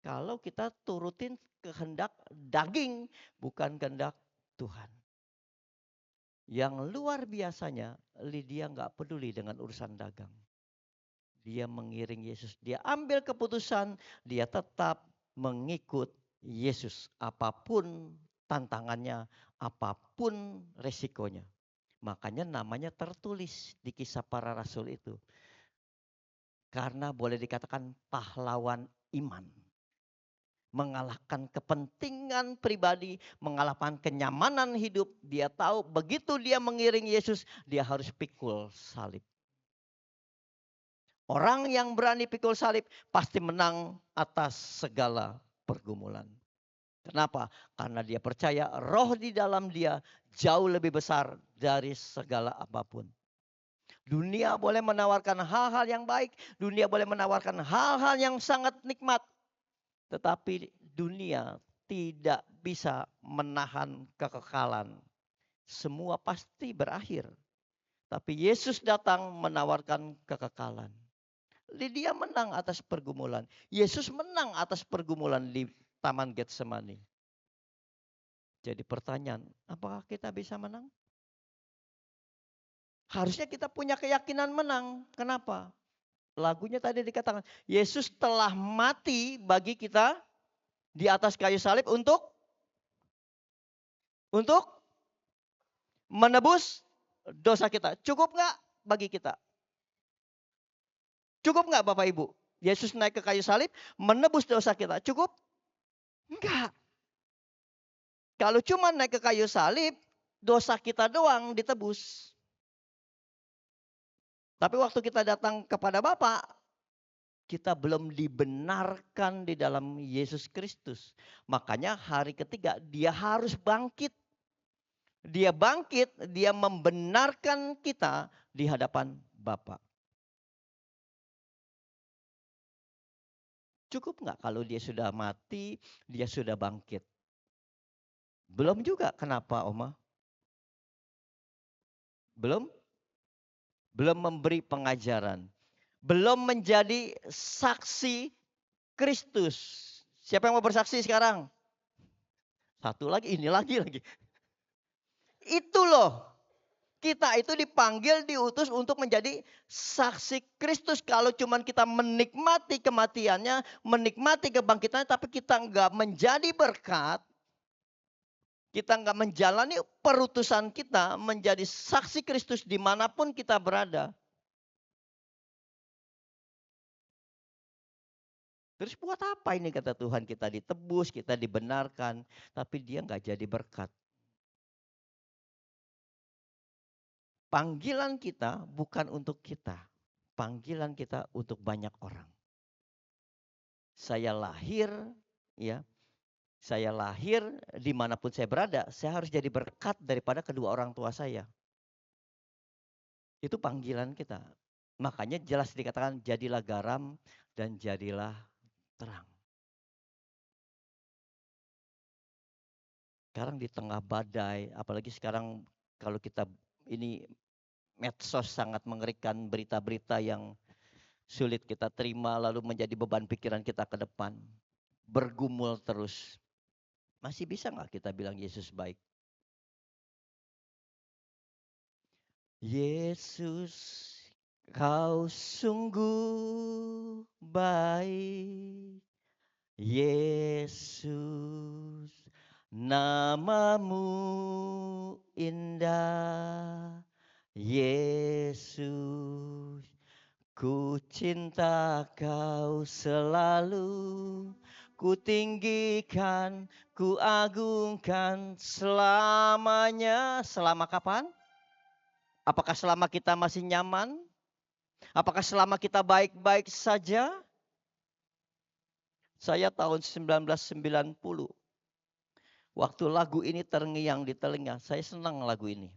Kalau kita turutin kehendak daging bukan kehendak Tuhan. Yang luar biasanya, Lydia nggak peduli dengan urusan dagang. Dia mengiring Yesus. Dia ambil keputusan, dia tetap mengikut Yesus. Apapun tantangannya, apapun resikonya. Makanya namanya tertulis di Kisah Para Rasul itu. Karena boleh dikatakan pahlawan iman. Mengalahkan kepentingan pribadi, mengalahkan kenyamanan hidup. Dia tahu begitu dia mengiring Yesus, dia harus pikul salib. Orang yang berani pikul salib pasti menang atas segala pergumulan. Kenapa? Karena dia percaya roh di dalam dia jauh lebih besar dari segala apapun. Dunia boleh menawarkan hal-hal yang baik. Dunia boleh menawarkan hal-hal yang sangat nikmat. Tetapi dunia tidak bisa menahan kekekalan. Semua pasti berakhir. Tapi Yesus datang menawarkan kekekalan. Dia menang atas pergumulan. Yesus menang atas pergumulan di Taman Getsemani. Jadi pertanyaan, apakah kita bisa menang? Harusnya kita punya keyakinan menang. Kenapa? Lagunya tadi dikatakan, Yesus telah mati bagi kita di atas kayu salib untuk menebus dosa kita. Cukup nggak bagi kita? Cukup nggak Bapak Ibu? Yesus naik ke kayu salib, menebus dosa kita. Cukup? Enggak. Kalau cuma naik ke kayu salib, dosa kita doang ditebus. Tapi waktu kita datang kepada Bapa, kita belum dibenarkan di dalam Yesus Kristus. Makanya hari ketiga dia harus bangkit. Dia bangkit, dia membenarkan kita di hadapan Bapa. Cukup nggak kalau dia sudah mati, dia sudah bangkit? Belum juga. Kenapa, Oma? Belum memberi pengajaran. Belum menjadi saksi Kristus. Siapa yang mau bersaksi sekarang? Satu lagi, ini lagi. Itu loh. Kita itu dipanggil, diutus untuk menjadi saksi Kristus. Kalau cuman kita menikmati kematiannya, menikmati kebangkitannya, tapi kita enggak menjadi berkat, kita enggak menjalani perutusan kita menjadi saksi Kristus dimanapun kita berada. Terus buat apa ini kata Tuhan, kita ditebus, kita dibenarkan, tapi dia enggak jadi berkat. Panggilan kita bukan untuk kita. Panggilan kita untuk banyak orang. Saya lahir, ya. Saya lahir dimanapun saya berada, saya harus jadi berkat daripada kedua orang tua saya. Itu panggilan kita. Makanya jelas dikatakan jadilah garam dan jadilah terang. Sekarang di tengah badai, apalagi sekarang kalau kita ini medsos sangat mengerikan, berita-berita yang sulit kita terima lalu menjadi beban pikiran kita ke depan. Bergumul terus. Masih bisa nggak kita bilang Yesus baik? Yesus, kau sungguh baik. Yesus, namamu indah. Yesus, ku cinta kau selalu. Ku tinggikan, ku agungkan selamanya. Selama kapan? Apakah selama kita masih nyaman? Apakah selama kita baik-baik saja? Saya tahun 1990. Waktu lagu ini terngiang di telinga, saya senang lagu ini.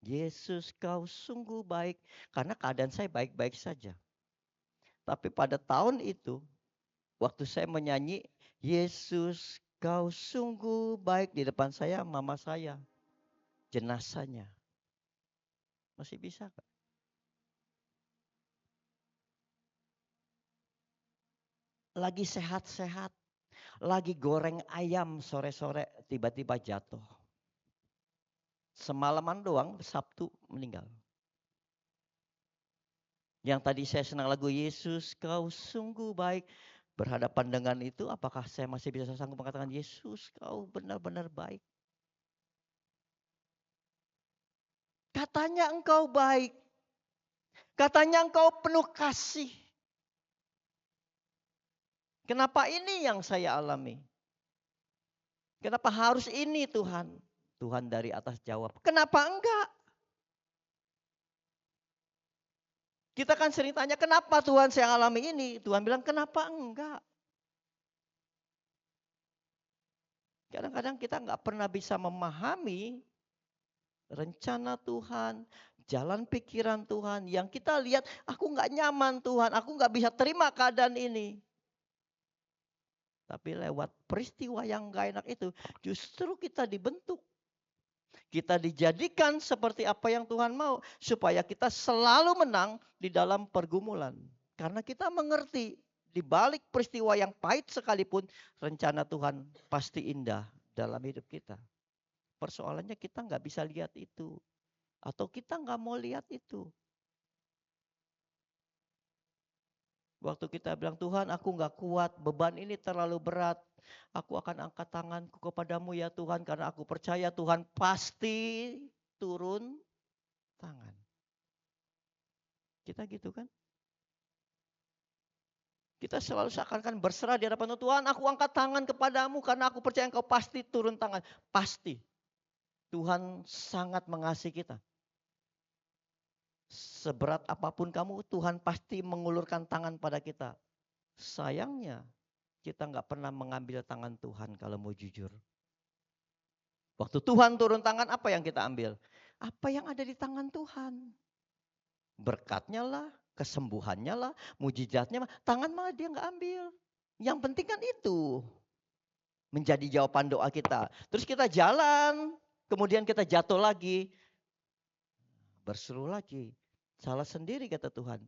Yesus kau sungguh baik. Karena keadaan saya baik-baik saja. Tapi pada tahun itu, waktu saya menyanyi, Yesus kau sungguh baik, di depan saya mama saya, jenazahnya. Masih bisa gak? Lagi sehat-sehat, lagi goreng ayam sore-sore, tiba-tiba jatuh. Semalaman doang, Sabtu meninggal. Yang tadi saya senang lagu Yesus kau sungguh baik. Berhadapan dengan itu, apakah saya masih bisa sanggup mengatakan Yesus kau benar-benar baik? Katanya engkau baik. Katanya engkau penuh kasih. Kenapa ini yang saya alami? Kenapa harus ini Tuhan? Tuhan dari atas jawab, kenapa enggak? Kita kan sering tanya, kenapa Tuhan saya alami ini? Tuhan bilang, kenapa enggak? Kadang-kadang kita enggak pernah bisa memahami rencana Tuhan, jalan pikiran Tuhan. Yang kita lihat, aku enggak nyaman Tuhan, aku enggak bisa terima keadaan ini. Tapi lewat peristiwa yang enggak enak itu, justru kita dibentuk. Kita dijadikan seperti apa yang Tuhan mau. Supaya kita selalu menang di dalam pergumulan. Karena kita mengerti di balik peristiwa yang pahit sekalipun rencana Tuhan pasti indah dalam hidup kita. Persoalannya kita nggak bisa lihat itu. Atau kita nggak mau lihat itu. Waktu kita bilang, Tuhan aku nggak kuat, beban ini terlalu berat. Aku akan angkat tanganku kepadamu ya Tuhan, karena aku percaya Tuhan pasti turun tangan. Kita gitu kan? Kita selalu seakan-akan berserah di hadapan Tuhan, aku angkat tangan kepadamu karena aku percaya Engkau pasti turun tangan. Pasti. Tuhan sangat mengasihi kita. Seberat apapun kamu, Tuhan pasti mengulurkan tangan pada kita. Sayangnya, kita nggak pernah mengambil tangan Tuhan kalau mau jujur. Waktu Tuhan turun tangan, apa yang kita ambil? Apa yang ada di tangan Tuhan? Berkatnya lah, kesembuhannya lah, mujizatnya lah. Tangan malah dia nggak ambil. Yang penting kan itu. Menjadi jawaban doa kita. Terus kita jalan, kemudian kita jatuh lagi. Berseru lagi. Salah sendiri kata Tuhan.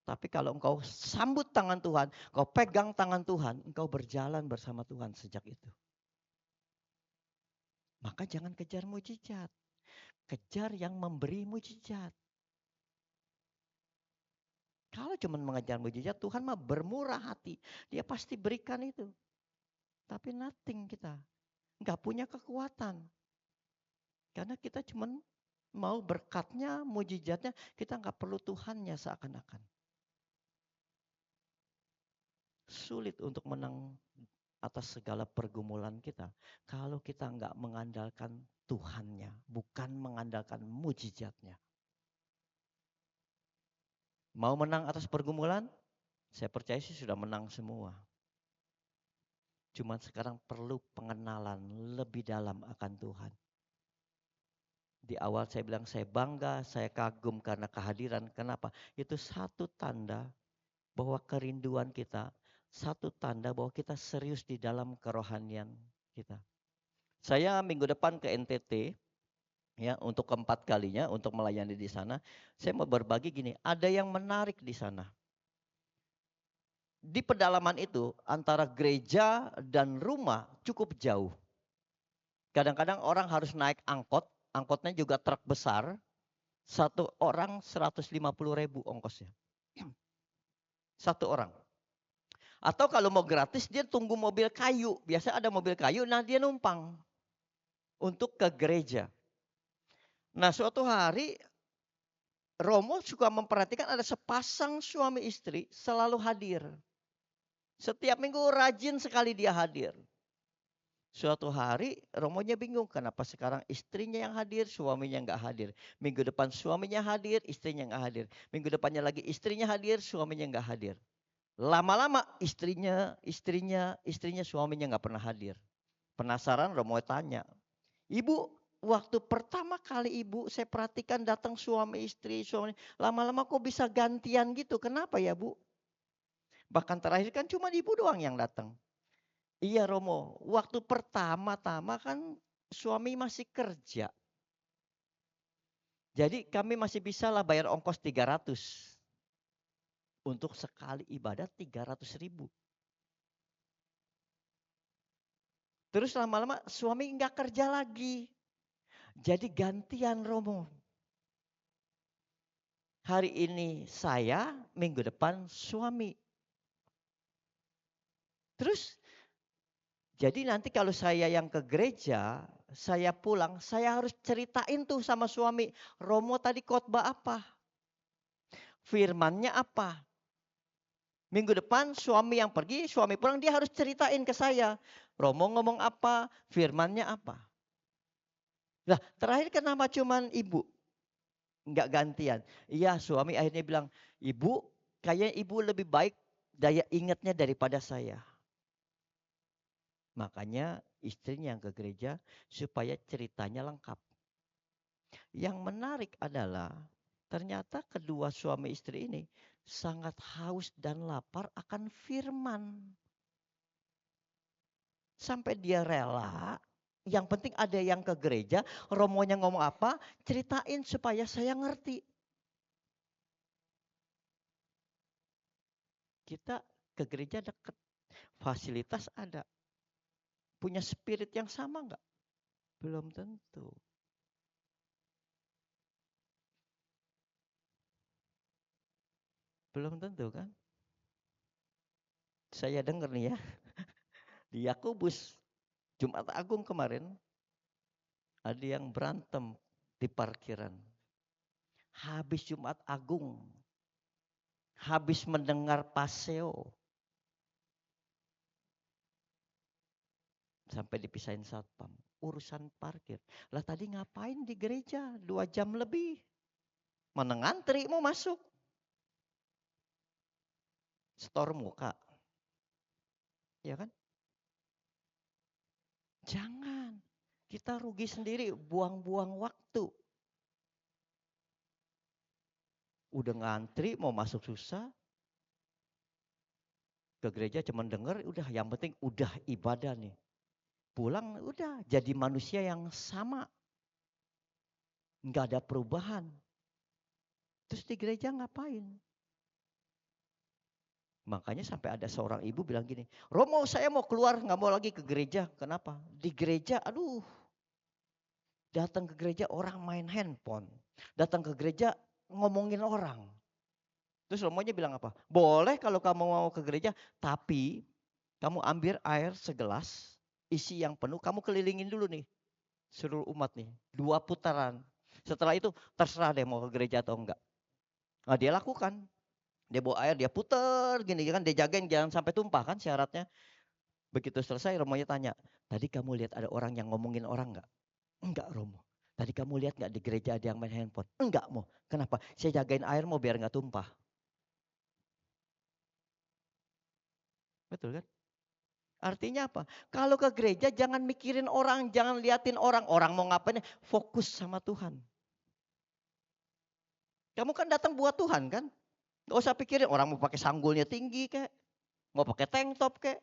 Tapi kalau engkau sambut tangan Tuhan, engkau pegang tangan Tuhan, engkau berjalan bersama Tuhan sejak itu. Maka jangan kejar mujizat. Kejar yang memberi mujizat. Kalau cuma mengejar mujizat, Tuhan mah bermurah hati. Dia pasti berikan itu. Tapi nothing kita. Enggak punya kekuatan. Karena kita cuma mau berkatnya, mujizatnya, kita enggak perlu Tuhannya seakan-akan. Sulit untuk menang atas segala pergumulan kita. Kalau kita enggak mengandalkan Tuhannya, bukan mengandalkan mujizatnya. Mau menang atas pergumulan? Saya percaya sih sudah menang semua. Cuma sekarang perlu pengenalan lebih dalam akan Tuhan. Di awal saya bilang saya bangga, saya kagum karena kehadiran. Kenapa? Itu satu tanda bahwa kerinduan kita, satu tanda bahwa kita serius di dalam kerohanian kita. Saya minggu depan ke NTT, ya untuk keempat kalinya untuk melayani di sana. Saya mau berbagi gini, ada yang menarik di sana. Di pedalaman itu antara gereja dan rumah cukup jauh. Kadang-kadang orang harus naik angkot, angkotnya juga truk besar. Satu orang 150.000 ongkosnya. Satu orang. Atau kalau mau gratis dia tunggu mobil kayu. Biasa ada mobil kayu, nah dia numpang untuk ke gereja. Nah suatu hari Romo suka memperhatikan ada sepasang suami istri selalu hadir. Setiap minggu rajin sekali dia hadir. Suatu hari Romonya bingung kenapa sekarang istrinya yang hadir, suaminya nggak hadir. Minggu depan suaminya hadir, istrinya nggak hadir. Minggu depannya lagi istrinya hadir, suaminya nggak hadir. Lama-lama istrinya, suaminya nggak pernah hadir. Penasaran Romo tanya, Ibu, waktu pertama kali Ibu saya perhatikan datang suami istri, lama-lama kok bisa gantian gitu, kenapa ya Bu? Bahkan terakhir kan cuma Ibu doang yang datang. Iya Romo, waktu pertama-tama kan suami masih kerja. Jadi kami masih bisa lah bayar ongkos 300. Untuk sekali ibadat 300.000. Terus lama-lama suami nggak kerja lagi. Jadi gantian Romo. Hari ini saya, minggu depan suami. Terus jadi nanti kalau saya yang ke gereja, saya pulang, saya harus ceritain tuh sama suami, Romo tadi khotbah apa? Firmannya apa? Minggu depan suami yang pergi, suami pulang, dia harus ceritain ke saya. Romo ngomong apa, firmannya apa. Nah, terakhir kenapa cuman ibu? Enggak gantian. Iya, suami akhirnya bilang, ibu, kayaknya ibu lebih baik daya ingatnya daripada saya. Makanya istrinya yang ke gereja supaya ceritanya lengkap. Yang menarik adalah ternyata kedua suami istri ini sangat haus dan lapar akan firman. Sampai dia rela, yang penting ada yang ke gereja, romonya ngomong apa, ceritain supaya saya ngerti. Kita ke gereja dekat, fasilitas ada. Punya spirit yang sama enggak? Belum tentu. Belum tentu kan? Saya dengar nih ya, di Yakobus Jumat Agung kemarin ada yang berantem di parkiran. Habis Jumat Agung, habis mendengar paseo, sampai dipisahin satpam. Urusan parkir. Lah tadi ngapain di gereja 2 jam lebih? Mana ngantri mau masuk? Setor muka. Ya kan? Jangan. Kita rugi sendiri, buang-buang waktu. Udah ngantri mau masuk susah. Ke gereja cuman denger, udah yang penting udah ibadah nih. Pulang udah jadi manusia yang sama. Nggak ada perubahan. Terus di gereja ngapain? Makanya sampai ada seorang ibu bilang gini, Romo saya mau keluar nggak mau lagi ke gereja. Kenapa? Di gereja aduh. Datang ke gereja orang main handphone. Datang ke gereja ngomongin orang. Terus Romonya bilang apa? Boleh kalau kamu mau ke gereja, tapi kamu ambil air segelas, isi yang penuh, kamu kelilingin dulu nih. Seluruh umat nih, 2 putaran. Setelah itu terserah deh mau ke gereja atau enggak. Nah dia lakukan. Dia bawa air, dia puter gini kan, dia jagain jangan sampai tumpah kan syaratnya. Begitu selesai Romonya tanya, tadi kamu lihat ada orang yang ngomongin orang enggak? Enggak Romo. Tadi kamu lihat enggak di gereja ada yang main handphone? Enggak Mo. Kenapa? Saya jagain air mau biar enggak tumpah. Betul kan? Artinya apa? Kalau ke gereja jangan mikirin orang, jangan liatin orang. Orang mau ngapain, fokus sama Tuhan. Kamu kan datang buat Tuhan kan? Gak usah pikirin orang mau pakai sanggulnya tinggi kek. Mau pakai tank top kek.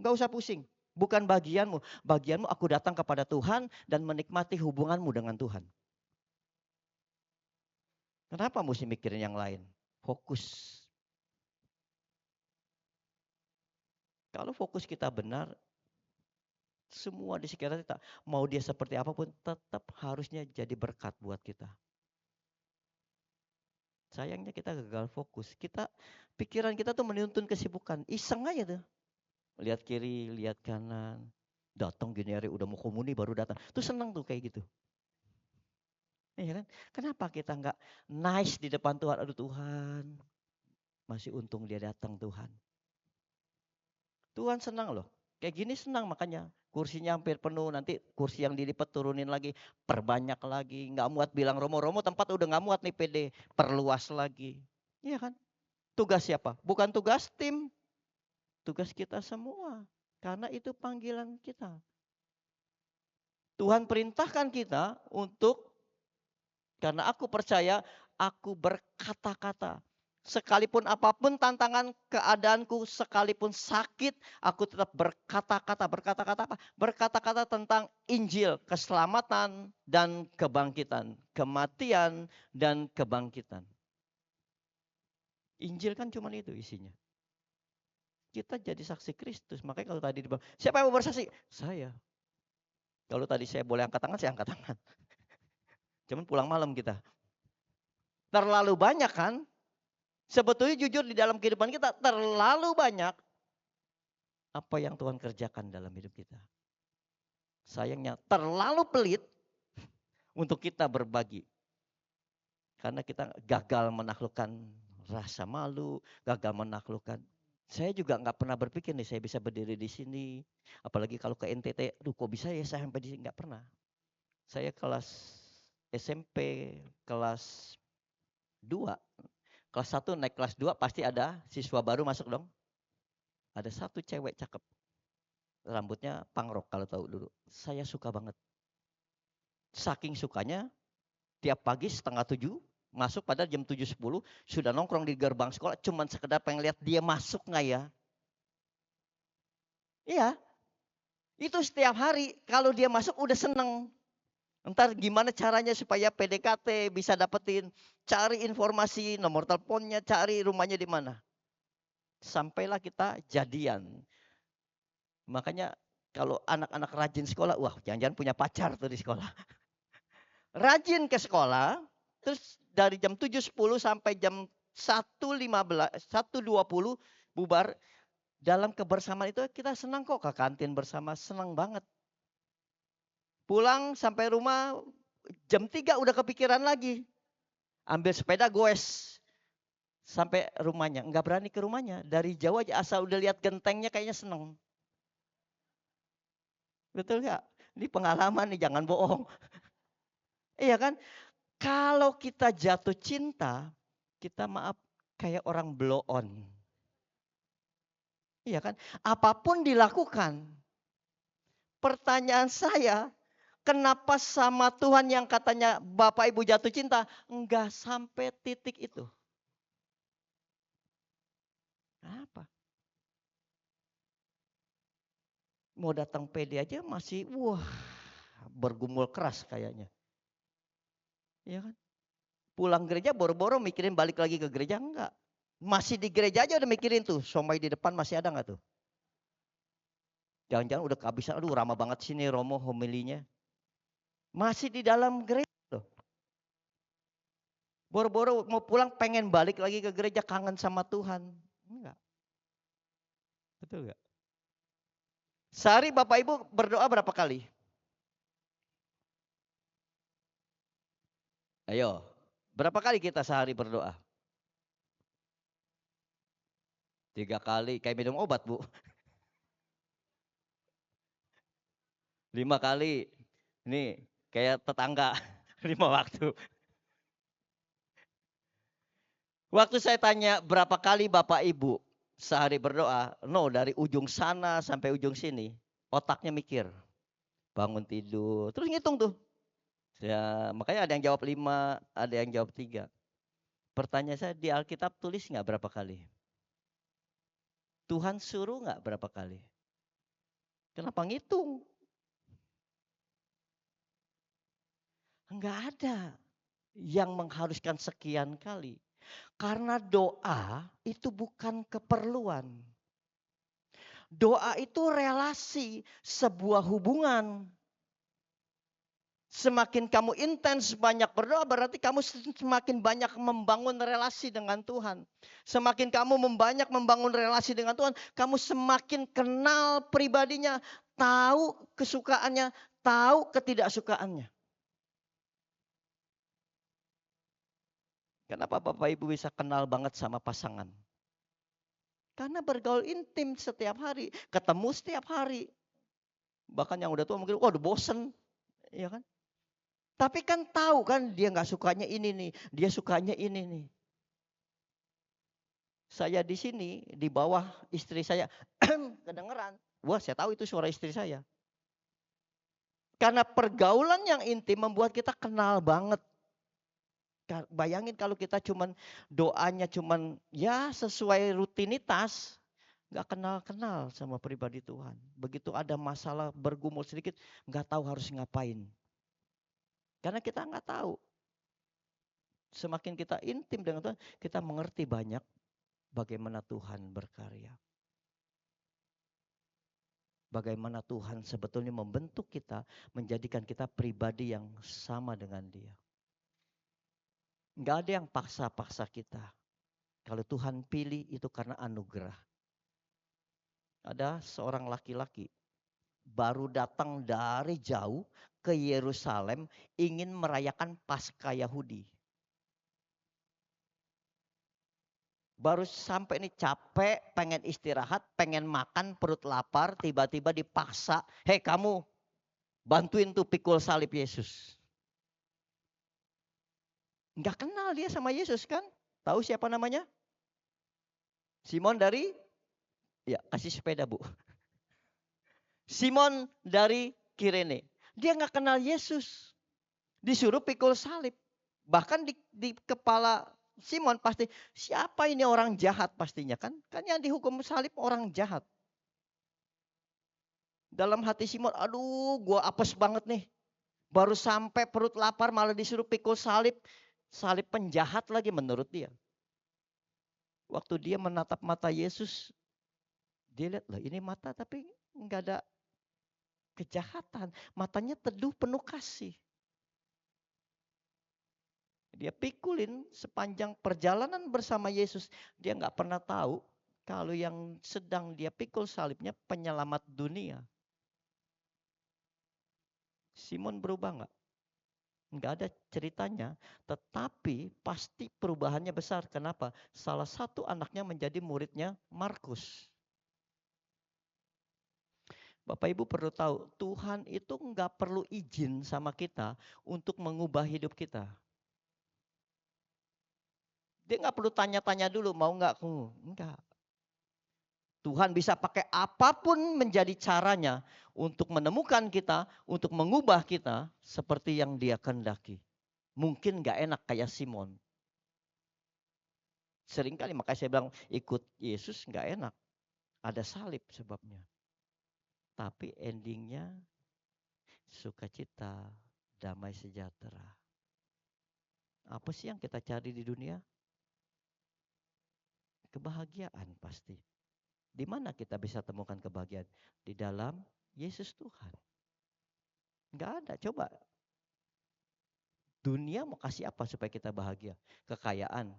Gak usah pusing. Bukan bagianmu. Bagianmu aku datang kepada Tuhan dan menikmati hubunganmu dengan Tuhan. Kenapa mesti mikirin yang lain? Fokus. Kalau fokus kita benar, semua di sekitar kita, mau dia seperti apapun, tetap harusnya jadi berkat buat kita. Sayangnya kita gagal fokus. Pikiran kita tuh menuntun kesibukan. Iseng aja tuh. Lihat kiri, lihat kanan. Datang gini hari udah mau komuni baru datang. Tuh senang tuh kayak gitu. Iya kan? Kenapa kita nggak nice di depan Tuhan? Aduh Tuhan, masih untung dia datang Tuhan. Tuhan senang loh. Kayak gini senang makanya. Kursinya hampir penuh, nanti kursi yang dilipat turunin lagi, perbanyak lagi. Nggak muat bilang Romo tempat udah nggak muat nih PD, perluas lagi. Iya kan? Tugas siapa? Bukan tugas tim, tugas kita semua. Karena itu panggilan kita. Tuhan perintahkan kita untuk, karena aku percaya, aku berkata-kata. Sekalipun apapun tantangan keadaanku, sekalipun sakit, aku tetap berkata-kata. Berkata-kata apa? Berkata-kata tentang Injil, keselamatan dan kebangkitan. Kematian dan kebangkitan. Injil kan cuma itu isinya. Kita jadi saksi Kristus. Makanya kalau tadi dibilang, siapa yang mau bersaksi? Saya. Kalau tadi saya boleh angkat tangan, saya angkat tangan. Cuman pulang malam kita. Terlalu banyak kan? Sebetulnya jujur di dalam kehidupan kita terlalu banyak apa yang Tuhan kerjakan dalam hidup kita. Sayangnya terlalu pelit untuk kita berbagi. Karena kita gagal menaklukkan rasa malu, gagal menaklukkan. Saya juga nggak pernah berpikir nih saya bisa berdiri di sini. Apalagi kalau ke NTT, aduh kok bisa ya saya sampai di sini, nggak pernah. Saya kelas SMP, kelas 2, kelas 1 naik kelas 2 pasti ada siswa baru masuk dong. Ada satu cewek cakep. Rambutnya pangrok kalau tahu dulu. Saya suka banget. Saking sukanya, tiap pagi 6:30 masuk pada jam 7.10 sudah nongkrong di gerbang sekolah cuman sekedar pengen lihat dia masuk nggak ya. Iya, itu setiap hari kalau dia masuk udah seneng. Ntar gimana caranya supaya PDKT bisa dapetin, cari informasi nomor teleponnya, cari rumahnya di mana. Sampailah kita jadian. Makanya kalau anak-anak rajin sekolah, wah jangan-jangan punya pacar tuh di sekolah. Rajin ke sekolah, terus dari jam 7.10 sampai jam 1.15, 1.20 bubar. Dalam kebersamaan itu kita senang kok, ke kantin bersama, senang banget. Pulang sampai rumah jam 3 udah kepikiran lagi. Ambil sepeda goes sampai rumahnya. Enggak berani ke rumahnya. Dari jauh aja asal udah lihat gentengnya kayaknya seneng. Betul nggak? Ini pengalaman nih, jangan bohong. Iya kan? Kalau kita jatuh cinta, kita maaf kayak orang blow on. Iya kan? Apapun dilakukan. Pertanyaan saya, kenapa sama Tuhan yang katanya Bapak Ibu jatuh cinta, enggak sampai titik itu? Apa? Mau datang PD aja masih bergumul keras kayaknya. Iya kan? Pulang gereja boro-boro mikirin balik lagi ke gereja, enggak. Masih di gereja aja udah mikirin tuh, somai di depan masih ada enggak tuh? Jangan-jangan udah kehabisan, aduh ramah banget sini Romo homilinya. Masih di dalam gereja loh. Boro-boro mau pulang pengen balik lagi ke gereja, kangen sama Tuhan. Enggak. Betul enggak? Sehari Bapak Ibu berdoa berapa kali? Ayo, berapa kali kita sehari berdoa? 3 kali, kayak minum obat Bu. 5 kali, nih kayak tetangga, 5 waktu. Waktu saya tanya berapa kali Bapak Ibu sehari berdoa, no dari ujung sana sampai ujung sini, otaknya mikir. Bangun tidur, terus ngitung tuh. Ya, makanya ada yang jawab 5, ada yang jawab 3. Pertanyaan saya, di Alkitab tulis nggak berapa kali? Tuhan suruh nggak berapa kali? Kenapa ngitung? Enggak ada yang mengharuskan sekian kali. Karena doa itu bukan keperluan. Doa itu relasi, sebuah hubungan. Semakin kamu intens banyak berdoa berarti kamu semakin banyak membangun relasi dengan Tuhan. Semakin kamu banyak membangun relasi dengan Tuhan, kamu semakin kenal pribadinya, tahu kesukaannya, tahu ketidaksukaannya. Kenapa Bapak Ibu bisa kenal banget sama pasangan? Karena bergaul intim setiap hari, ketemu setiap hari. Bahkan yang udah tua mungkin, udah bosen, ya kan? Tapi kan tahu kan dia nggak sukanya ini nih, dia sukanya ini nih. Saya di sini di bawah istri saya kedengeran, wah saya tahu itu suara istri saya. Karena pergaulan yang intim membuat kita kenal banget. Bayangin kalau kita cuman doanya cuman ya sesuai rutinitas, nggak kenal-kenal sama pribadi Tuhan. Begitu ada masalah bergumul sedikit, nggak tahu harus ngapain. Karena kita nggak tahu. Semakin kita intim dengan Tuhan, kita mengerti banyak bagaimana Tuhan berkarya. Bagaimana Tuhan sebetulnya membentuk kita, menjadikan kita pribadi yang sama dengan Dia. Nggak ada yang paksa-paksa kita. Kalau Tuhan pilih itu karena anugerah. Ada seorang laki-laki, baru datang dari jauh ke Yerusalem ingin merayakan Paskah Yahudi. Baru sampai nih capek, pengen istirahat, pengen makan, perut lapar, tiba-tiba dipaksa, "Hei kamu, bantuin tuh pikul salib Yesus." Nggak kenal dia sama Yesus kan? Tahu siapa namanya? Simon dari, ya kasih sepeda Bu. Simon dari Kirene. Dia nggak kenal Yesus. Disuruh pikul salib. Bahkan di kepala Simon pasti, siapa ini orang jahat pastinya kan? Kan yang dihukum salib orang jahat. Dalam hati Simon, aduh gua apes banget nih. Baru sampai perut lapar malah disuruh pikul salib. Salib penjahat lagi menurut dia. Waktu dia menatap mata Yesus, dia lihat, loh ini mata tapi nggak ada kejahatan. Matanya teduh penuh kasih. Dia pikulin sepanjang perjalanan bersama Yesus. Dia nggak pernah tahu kalau yang sedang dia pikul salibnya penyelamat dunia. Simon berubah nggak? Nggak ada ceritanya. Tetapi pasti perubahannya besar. Kenapa? Salah satu anaknya menjadi muridnya Markus. Bapak Ibu perlu tahu, Tuhan itu nggak perlu izin sama kita untuk mengubah hidup kita. Dia nggak perlu tanya-tanya dulu, mau nggak? Enggak. Tuhan bisa pakai apapun menjadi caranya untuk menemukan kita, untuk mengubah kita seperti yang dia kehendaki. Mungkin nggak enak kayak Simon. Seringkali makanya saya bilang ikut Yesus nggak enak. Ada salib sebabnya. Tapi endingnya sukacita, damai sejahtera. Apa sih yang kita cari di dunia? Kebahagiaan pasti. Di mana kita bisa temukan kebahagiaan? Di dalam Yesus Tuhan. Enggak ada, coba. Dunia mau kasih apa supaya kita bahagia? Kekayaan.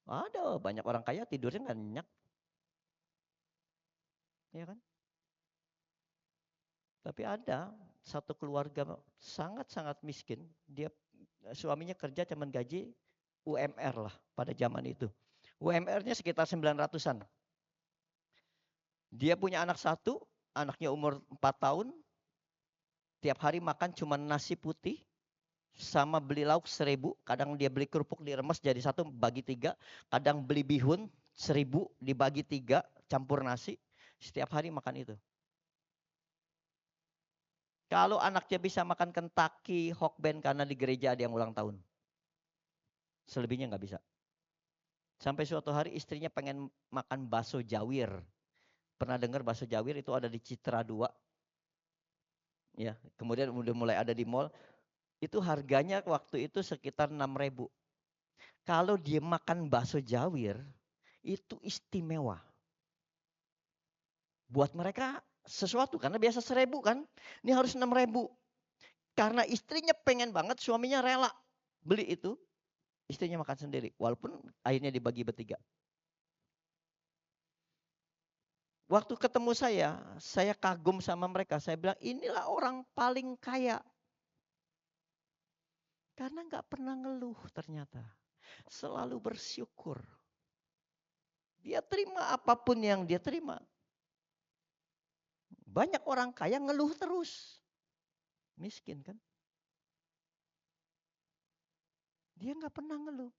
Ada banyak orang kaya tidurnya nggak nyenyak. Ya kan? Tapi ada satu keluarga sangat-sangat miskin. Dia suaminya kerja cuman gaji UMR lah pada zaman itu. UMR-nya sekitar 900-an. Dia punya anak satu, anaknya umur 4 tahun. Tiap hari makan cuma nasi putih sama beli lauk 1.000. Kadang dia beli kerupuk diremes jadi 1 bagi 3. Kadang beli bihun 1.000 dibagi 3 campur nasi. Setiap hari makan itu. Kalau anaknya bisa makan Kentucky, Hokben karena di gereja ada yang ulang tahun. Selebihnya nggak bisa. Sampai suatu hari istrinya pengen makan bakso Jawir. Pernah dengar bakso Jawir itu ada di Citra 2. Ya, kemudian udah mulai ada di mall. Itu harganya waktu itu sekitar 6.000. Kalau dia makan bakso Jawir, itu istimewa. Buat mereka sesuatu, karena biasa 1.000 kan. Ini harus 6.000. Karena istrinya pengen banget, suaminya rela beli itu. Istrinya makan sendiri, walaupun akhirnya dibagi bertiga. Waktu ketemu saya kagum sama mereka. Saya bilang, inilah orang paling kaya. Karena nggak pernah ngeluh ternyata. Selalu bersyukur. Dia terima apapun yang dia terima. Banyak orang kaya ngeluh terus. Miskin kan. Dia nggak pernah ngeluh.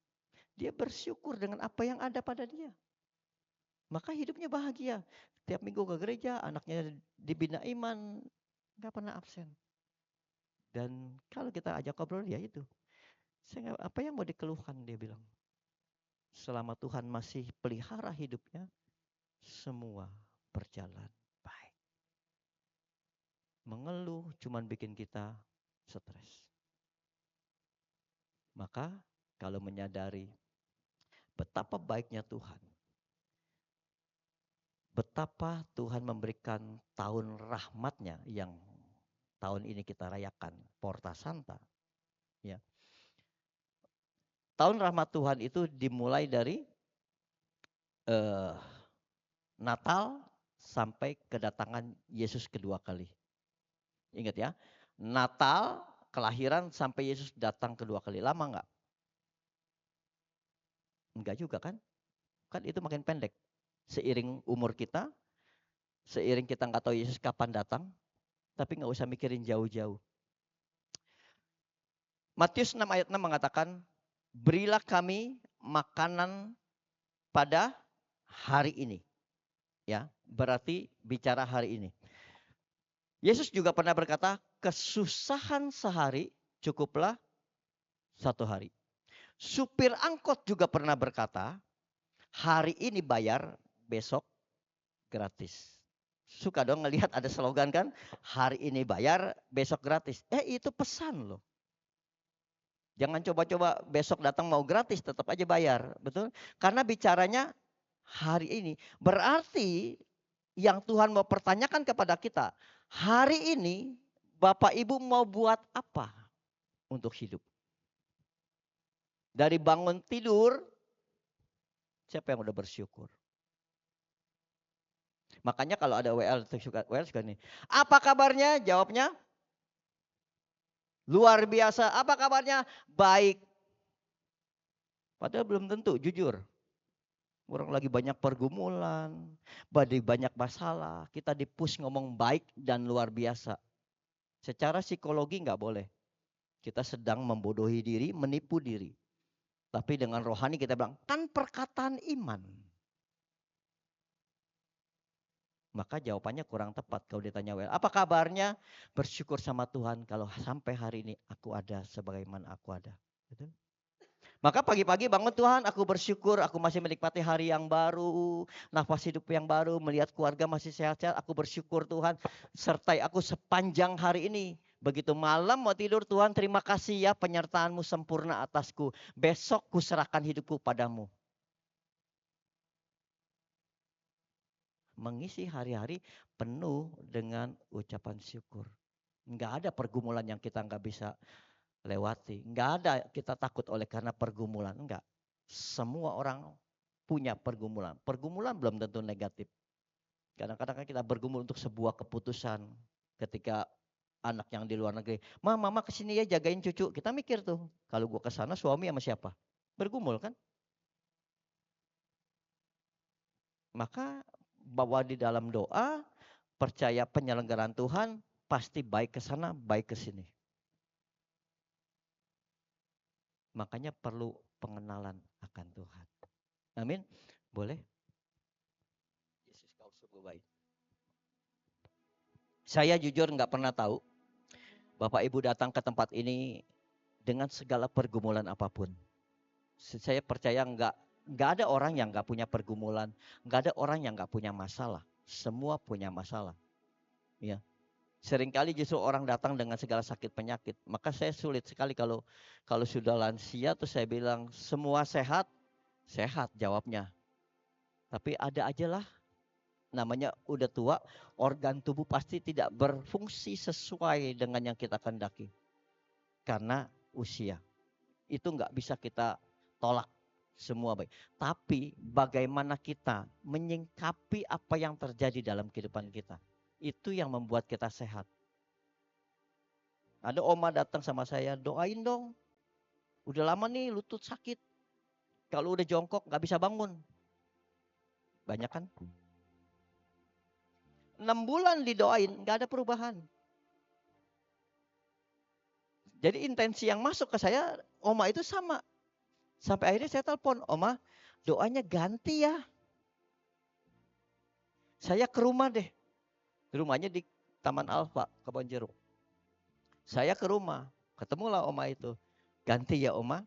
Dia bersyukur dengan apa yang ada pada dia. Maka hidupnya bahagia. Tiap minggu ke gereja, anaknya dibina iman. Nggak pernah absen. Dan kalau kita ajak ngobrol ya itu. Apa yang mau dikeluhkan dia bilang. Selama Tuhan masih pelihara hidupnya, semua berjalan baik. Mengeluh cuman bikin kita stres. Maka kalau menyadari betapa baiknya Tuhan, betapa Tuhan memberikan tahun rahmatnya yang tahun ini kita rayakan, Porta Santa. Ya. Tahun rahmat Tuhan itu dimulai dari Natal sampai kedatangan Yesus kedua kali. Ingat ya, Natal, kelahiran sampai Yesus datang kedua kali. Lama enggak? Enggak juga kan? Kan itu makin pendek. Seiring umur kita, seiring kita nggak tahu Yesus kapan datang, tapi nggak usah mikirin jauh-jauh. Matius 6 ayat 6 mengatakan, berilah kami makanan pada hari ini. Ya, berarti bicara hari ini. Yesus juga pernah berkata, kesusahan sehari cukuplah satu hari. Supir angkot juga pernah berkata, hari ini bayar, besok gratis. Suka dong ngelihat ada slogan kan, hari ini bayar, besok gratis. Itu pesan loh. Jangan coba-coba besok datang mau gratis, tetap aja bayar. Betul? Karena bicaranya hari ini. Berarti yang Tuhan mau pertanyakan kepada kita, hari ini Bapak Ibu mau buat apa untuk hidup? Dari bangun tidur, siapa yang udah bersyukur? Makanya kalau ada WL suka nih. Apa kabarnya? Jawabnya luar biasa. Apa kabarnya? Baik. Padahal belum tentu, jujur. Orang lagi banyak pergumulan, banyak masalah. Kita di-push ngomong baik dan luar biasa. Secara psikologi nggak boleh. Kita sedang membodohi diri, menipu diri. Tapi dengan rohani kita bilang, kan perkataan iman. Maka jawabannya kurang tepat kalau ditanya, apa kabarnya? Bersyukur sama Tuhan kalau sampai hari ini aku ada sebagaimana aku ada. Betul? Maka pagi-pagi bangun, Tuhan aku bersyukur aku masih menikmati hari yang baru, nafas hidup yang baru, melihat keluarga masih sehat-sehat. Aku bersyukur Tuhan, sertai aku sepanjang hari ini. Begitu malam mau tidur, Tuhan terima kasih ya penyertaan-Mu sempurna atasku. Besok ku serahkan hidupku padamu. Mengisi hari-hari penuh dengan ucapan syukur. Enggak ada pergumulan yang kita enggak bisa lewati. Enggak ada kita takut oleh karena pergumulan. Enggak. Semua orang punya pergumulan. Pergumulan belum tentu negatif. Kadang-kadang kita bergumul untuk sebuah keputusan. Ketika anak yang di luar negeri, mama kesini ya jagain cucu. Kita mikir tuh, kalau gua kesana suami sama siapa? Bergumul kan? Maka bawa di dalam doa, percaya penyelenggaraan Tuhan, pasti baik ke sana, baik ke sini. Makanya perlu pengenalan akan Tuhan. Amin. Boleh? Yesus kau sungguh baik. Saya jujur nggak pernah tahu Bapak Ibu datang ke tempat ini dengan segala pergumulan apapun. Saya percaya nggak ada orang yang nggak punya pergumulan, nggak ada orang yang nggak punya masalah. Semua punya masalah. Ya. Seringkali justru orang datang dengan segala sakit penyakit. Maka saya sulit sekali kalau sudah lansia tuh saya bilang semua sehat, sehat jawabnya. Tapi ada aja lah, namanya udah tua, organ tubuh pasti tidak berfungsi sesuai dengan yang kita kehendaki. Karena usia. Itu nggak bisa kita tolak semua baik. Tapi bagaimana kita menyingkapi apa yang terjadi dalam kehidupan kita. Itu yang membuat kita sehat. Ada oma datang sama saya, doain dong. Udah lama nih lutut sakit. Kalau udah jongkok gak bisa bangun. Banyak kan? 6 bulan didoain, gak ada perubahan. Jadi intensi yang masuk ke saya, oma itu sama. Sampai akhirnya saya telepon, oma doanya ganti ya. Saya ke rumah deh. Rumahnya di Taman Alfa, Kebonjeruk. Saya ke rumah, ketemulah oma itu. Ganti ya oma,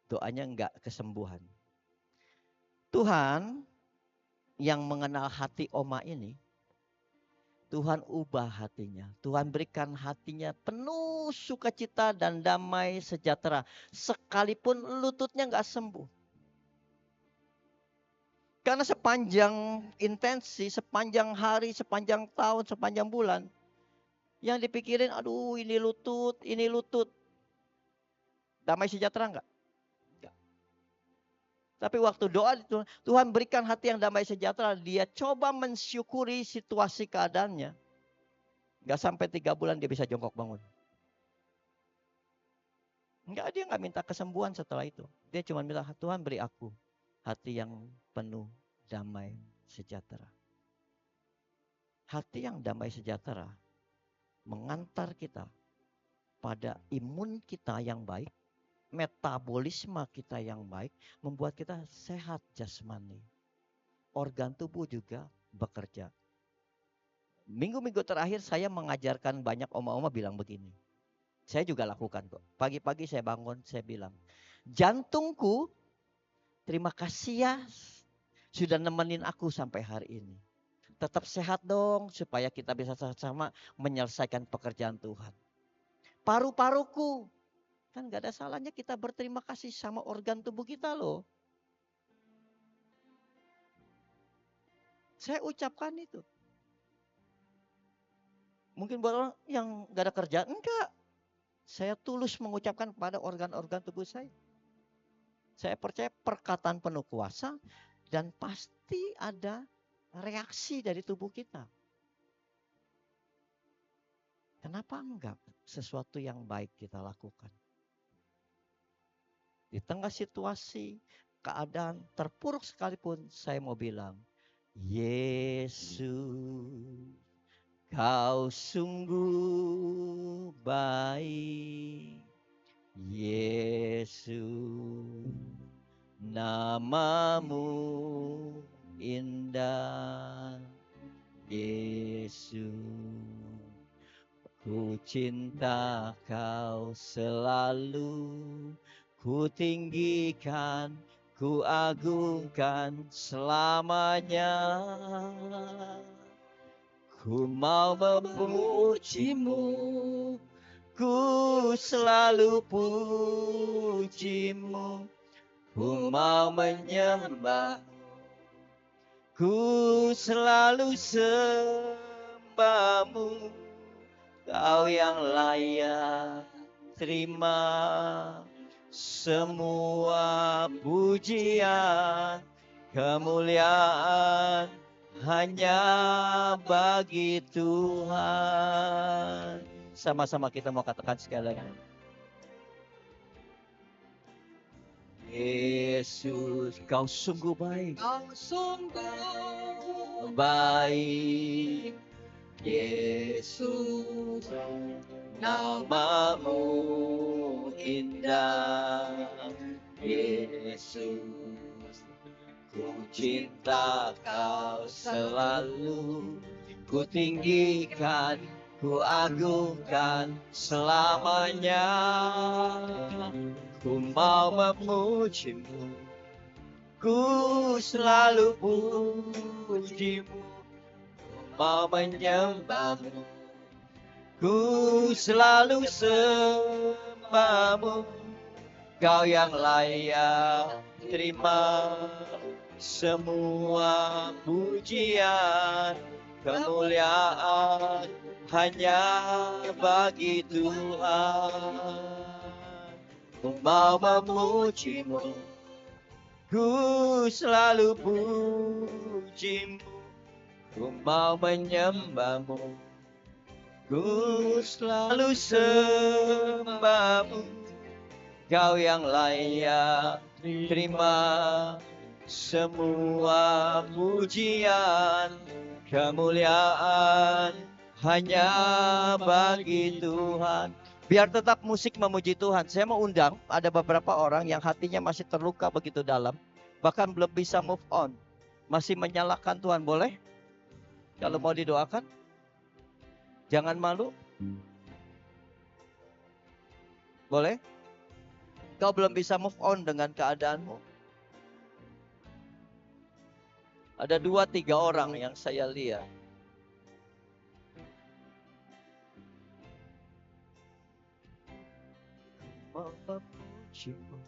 doanya enggak kesembuhan. Tuhan yang mengenal hati oma ini, Tuhan ubah hatinya. Tuhan berikan hatinya penuh sukacita dan damai sejahtera. Sekalipun lututnya enggak sembuh. Karena sepanjang intensi, sepanjang hari, sepanjang tahun, sepanjang bulan, yang dipikirin, aduh ini lutut, ini lutut. Damai sejahtera enggak? Enggak. Tapi waktu doa, Tuhan berikan hati yang damai sejahtera. Dia coba mensyukuri situasi keadaannya. Nggak sampai 3 bulan dia bisa jongkok bangun. Dia nggak minta kesembuhan setelah itu. Dia cuma bilang, Tuhan beri aku hati yang penuh damai sejahtera. Hati yang damai sejahtera mengantar kita pada imun kita yang baik, metabolisme kita yang baik, membuat kita sehat jasmani. Organ tubuh juga bekerja. Minggu-minggu terakhir saya mengajarkan banyak oma-oma bilang begini. Saya juga lakukan kok. Pagi-pagi saya bangun, saya bilang, jantungku, terima kasih ya sudah nemenin aku sampai hari ini. Tetap sehat dong supaya kita bisa sama-sama menyelesaikan pekerjaan Tuhan. Paru-paruku, kan gak ada salahnya kita berterima kasih sama organ tubuh kita loh. Saya ucapkan itu. Mungkin buat orang yang gak ada kerjaan, enggak. Saya tulus mengucapkan kepada organ-organ tubuh saya. Saya percaya perkataan penuh kuasa dan pasti ada reaksi dari tubuh kita. Kenapa enggak sesuatu yang baik kita lakukan? Di tengah situasi, keadaan terpuruk sekalipun, saya mau bilang, Yesus, Kau sungguh baik. Yesus, namamu indah. Yesus, ku cinta Kau selalu. Ku tinggikan, ku agungkan selamanya. Ku mau memujimu, ku selalu pujimu. Ku mau menyembah, ku selalu sembahmu. Kau yang layak terima semua pujian, kemuliaan hanya bagi Tuhan. Sama-sama kita mau katakan sekali lagi. Yesus, Kau sungguh baik. Kau sungguh Baik. Yesus, namamu indah. Yesus, ku cinta Kau selalu. Ku tinggikan, ku agungkan selamanya. Ku mau memujimu, ku selalu pujimu. Ku mau menyembahmu, ku selalu sembahmu. Kau yang layak terima semua pujian, kemuliaan hanya bagi Tuhan. Ku mau memujimu, ku selalu pujimu. Ku mau menyembahmu, ku selalu sembahmu. Kau yang layak terima semua pujian, kemuliaan hanya bagi Tuhan. Biar tetap musik memuji Tuhan. Saya mau undang, ada beberapa orang yang hatinya masih terluka begitu dalam, bahkan belum bisa move on, masih menyalahkan Tuhan. Boleh? Kalau mau didoakan, jangan malu. Boleh? Kau belum bisa move on dengan keadaanmu. Ada 2-3 orang yang saya lihat. Memujimu.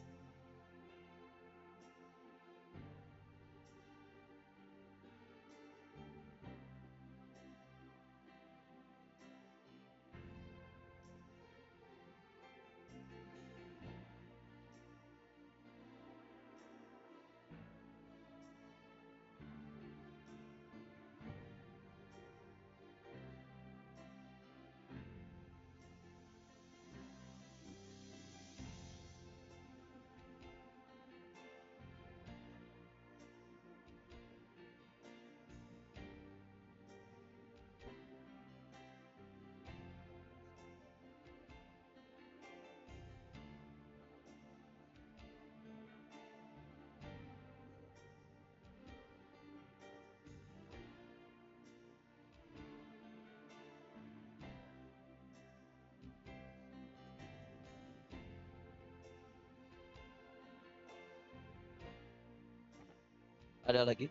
Ada lagi?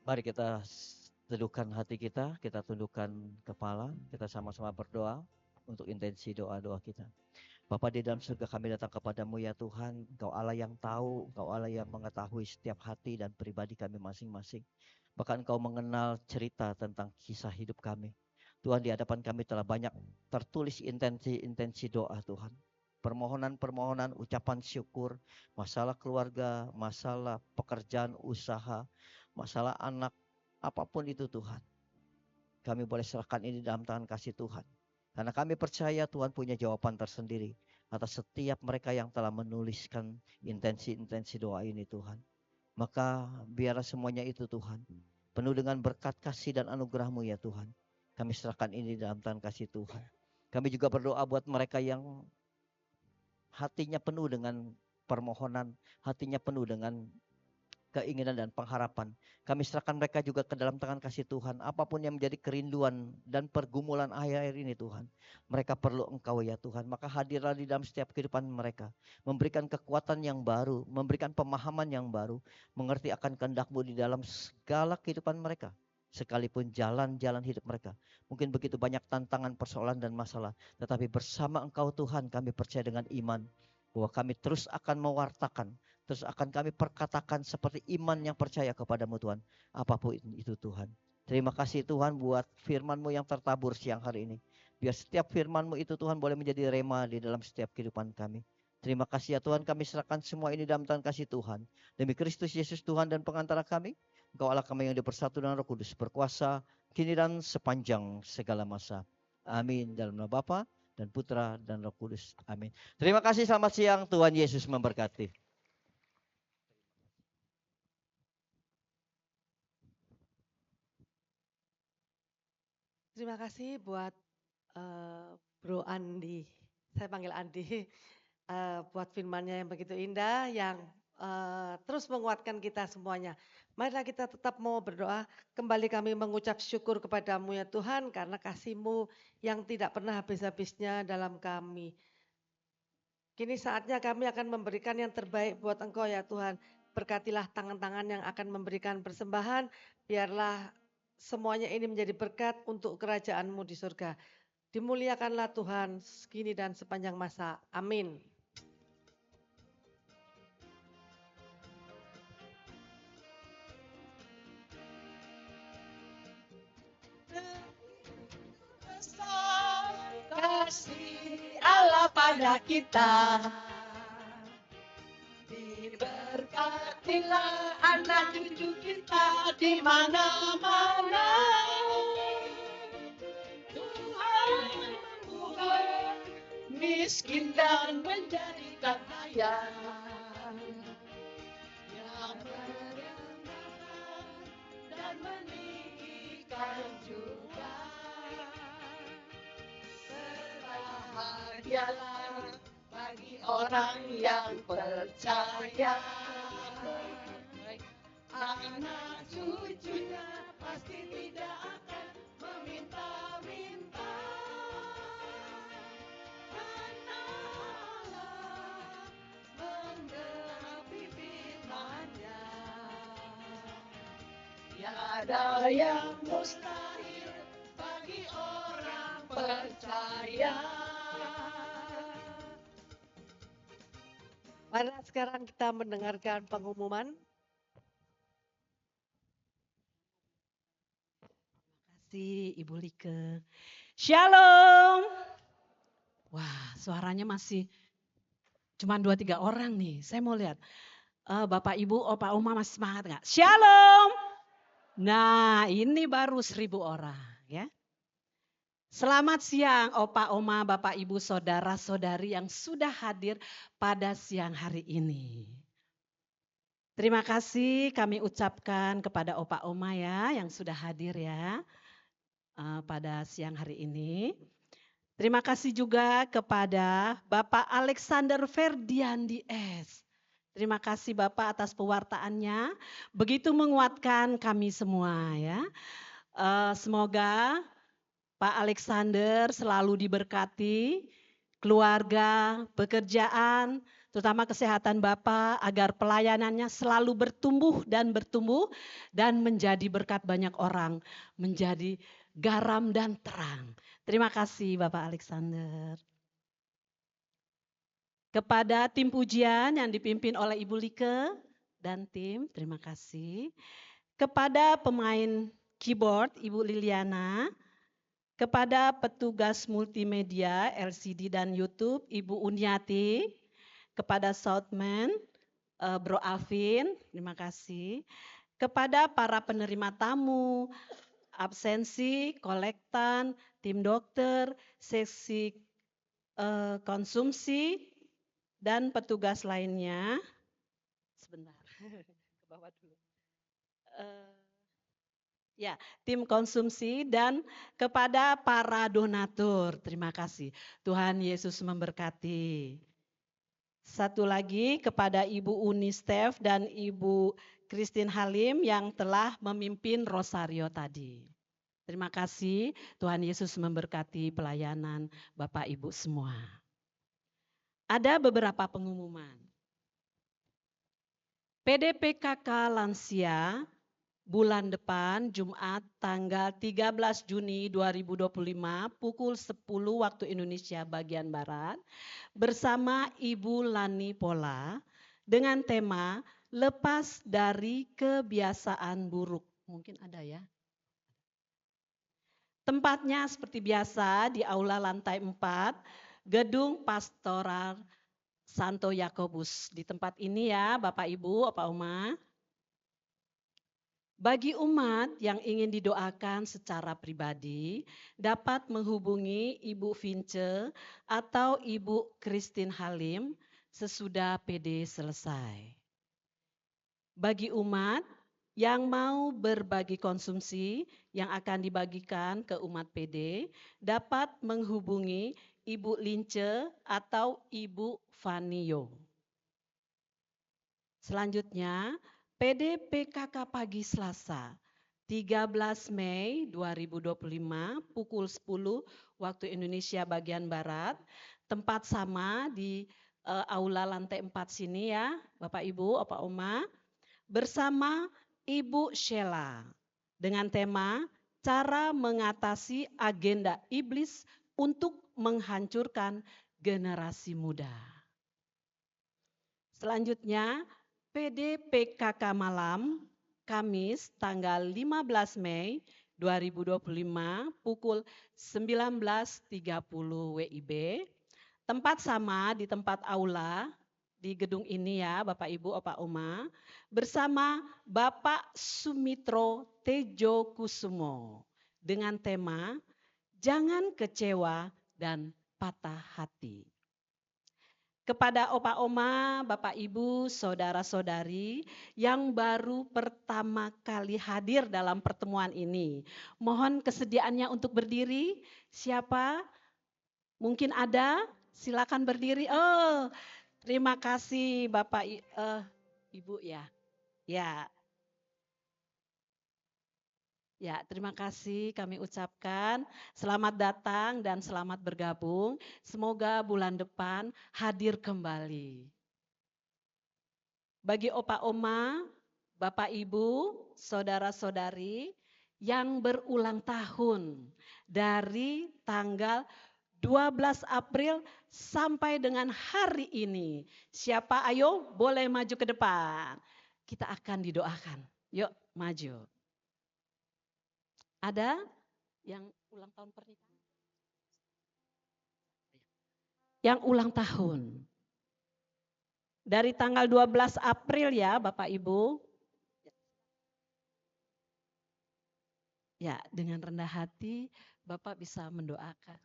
Mari kita teduhkan hati kita tundukkan kepala, kita sama-sama berdoa untuk intensi doa-doa kita. Bapa di dalam surga, kami datang kepadamu ya Tuhan. Engkau Allah yang tahu, Engkau Allah yang mengetahui setiap hati dan pribadi kami masing-masing. Bahkan Engkau mengenal cerita tentang kisah hidup kami. Tuhan, di hadapan kami telah banyak tertulis intensi doa Tuhan. Permohonan-permohonan, ucapan syukur, masalah keluarga, masalah pekerjaan, usaha, masalah anak, apapun itu Tuhan. Kami boleh serahkan ini dalam tangan kasih Tuhan. Karena kami percaya Tuhan punya jawaban tersendiri atas setiap mereka yang telah menuliskan intensi-intensi doa ini Tuhan. Maka biarlah semuanya itu Tuhan, penuh dengan berkat kasih dan anugerah-Mu ya Tuhan. Kami serahkan ini dalam tangan kasih Tuhan. Kami juga berdoa buat mereka yang hatinya penuh dengan permohonan, hatinya penuh dengan keinginan dan pengharapan. Kami serahkan mereka juga ke dalam tangan kasih Tuhan. Apapun yang menjadi kerinduan dan pergumulan akhir-akhir ini Tuhan. Mereka perlu Engkau ya Tuhan. Maka hadirlah di dalam setiap kehidupan mereka. Memberikan kekuatan yang baru. Memberikan pemahaman yang baru. Mengerti akan kehendak-Mu di dalam segala kehidupan mereka. Sekalipun jalan-jalan hidup mereka. Mungkin begitu banyak tantangan, persoalan dan masalah. Tetapi bersama Engkau Tuhan, kami percaya dengan iman. Bahwa kami terus akan mewartakan. Terus akan kami perkatakan seperti iman yang percaya kepadamu Tuhan. Apapun itu Tuhan. Terima kasih Tuhan buat firman-Mu yang tertabur siang hari ini. Biar setiap firman-Mu itu Tuhan boleh menjadi rema di dalam setiap kehidupan kami. Terima kasih ya Tuhan, kami serahkan semua ini dalam tangan kasih Tuhan. Demi Kristus Yesus Tuhan dan pengantara kami. Engkau Allah kami yang dipersatu dengan Roh Kudus. Berkuasa kini dan sepanjang segala masa. Amin. Dalam nama Bapa dan Putra dan Roh Kudus. Amin. Terima kasih, selamat siang. Tuhan Yesus memberkati. Terima kasih buat Bro Andi, saya panggil Andi, buat firman-Nya yang begitu indah, yang terus menguatkan kita semuanya. Marilah kita tetap mau berdoa, kembali kami mengucap syukur kepadamu ya Tuhan, karena kasih-Mu yang tidak pernah habis-habisnya dalam kami. Kini saatnya kami akan memberikan yang terbaik buat Engkau ya Tuhan. Berkatilah tangan-tangan yang akan memberikan persembahan, biarlah semuanya ini menjadi berkat untuk kerajaan-Mu di surga. Dimuliakanlah Tuhan kini dan sepanjang masa. Amin. Kasih Allah pada kita, diberkatilah anak cucu kita di mana-mana. Tuhan mengubah miskin dan menjadikan kaya, yang merendahkan dan meninggikan juga. Bahagialah bagi orang yang percaya, anak cucunya pasti tidak akan meminta-minta. Karena Allah menggenapi firman-Nya, tiada yang mustahil bagi orang percaya. Mari sekarang kita mendengarkan pengumuman. Terima kasih Ibu Like. Shalom. Wah, suaranya masih cuma 2-3 orang nih. Saya mau lihat. Bapak Ibu, Opa Oma masih semangat nggak? Shalom. Nah, ini baru 1000 orang ya. Selamat siang Opa, Oma, Bapak, Ibu, Saudara-saudari yang sudah hadir pada siang hari ini. Terima kasih kami ucapkan kepada Opa, Oma ya yang sudah hadir ya pada siang hari ini. Terima kasih juga kepada Bapak Alexander Ferdiandi S. Terima kasih Bapak atas pewartaannya, begitu menguatkan kami semua ya. Semoga Pak Alexander selalu diberkati, keluarga, pekerjaan, terutama kesehatan Bapak, agar pelayanannya selalu bertumbuh dan menjadi berkat banyak orang, menjadi garam dan terang. Terima kasih Bapak Alexander. Kepada tim pujian yang dipimpin oleh Ibu Like dan tim, terima kasih. Kepada pemain keyboard Ibu Liliana, kepada petugas multimedia LCD dan YouTube Ibu Uniati, kepada Southman Bro Alvin, terima kasih. Kepada para penerima tamu, absensi, kolektan, tim dokter, seksi konsumsi, dan petugas lainnya. Sebentar, ke bawah dulu. Ya, tim konsumsi dan kepada para donatur, terima kasih. Tuhan Yesus memberkati. Satu lagi kepada Ibu Uni Steph dan Ibu Christine Halim yang telah memimpin Rosario tadi. Terima kasih, Tuhan Yesus memberkati pelayanan Bapak Ibu semua. Ada beberapa pengumuman. PDPKK Lansia bulan depan Jumat tanggal 13 Juni 2025 pukul 10 waktu Indonesia bagian Barat bersama Ibu Lani Pola dengan tema lepas dari kebiasaan buruk. Mungkin ada ya. Tempatnya seperti biasa di aula lantai 4 Gedung Pastoral Santo Yakobus. Di tempat ini ya Bapak Ibu, Opa Oma. Bagi umat yang ingin didoakan secara pribadi, dapat menghubungi Ibu Vince atau Ibu Christine Halim sesudah PD selesai. Bagi umat yang mau berbagi konsumsi yang akan dibagikan ke umat PD, dapat menghubungi Ibu Lince atau Ibu Vanio. Selanjutnya, PDPKK pagi Selasa 13 Mei 2025 pukul 10 waktu Indonesia bagian Barat. Tempat sama di aula lantai 4 sini ya Bapak Ibu, Opa Oma. Bersama Ibu Sheila dengan tema cara mengatasi agenda iblis untuk menghancurkan generasi muda. Selanjutnya PDPKK malam Kamis tanggal 15 Mei 2025 pukul 19.30 WIB. Tempat sama di tempat aula di gedung ini ya Bapak Ibu Opa Oma bersama Bapak Sumitro Tejo Kusumo dengan tema jangan kecewa dan patah hati. Kepada Opa Oma, Bapak Ibu, Saudara-saudari yang baru pertama kali hadir dalam pertemuan ini. Mohon kesediaannya untuk berdiri. Siapa? Mungkin ada? Silakan berdiri. Oh, terima kasih Bapak Ibu ya. Ya, terima kasih kami ucapkan selamat datang dan selamat bergabung. Semoga bulan depan hadir kembali. Bagi Opa Oma, Bapak Ibu, Saudara-saudari yang berulang tahun dari tanggal 12 April sampai dengan hari ini. Siapa ayo boleh maju ke depan. Kita akan didoakan. Yuk maju. Ada yang ulang tahun pernikahan? Yang ulang tahun. Dari tanggal 12 April ya Bapak Ibu. Ya, dengan rendah hati Bapak bisa mendoakan.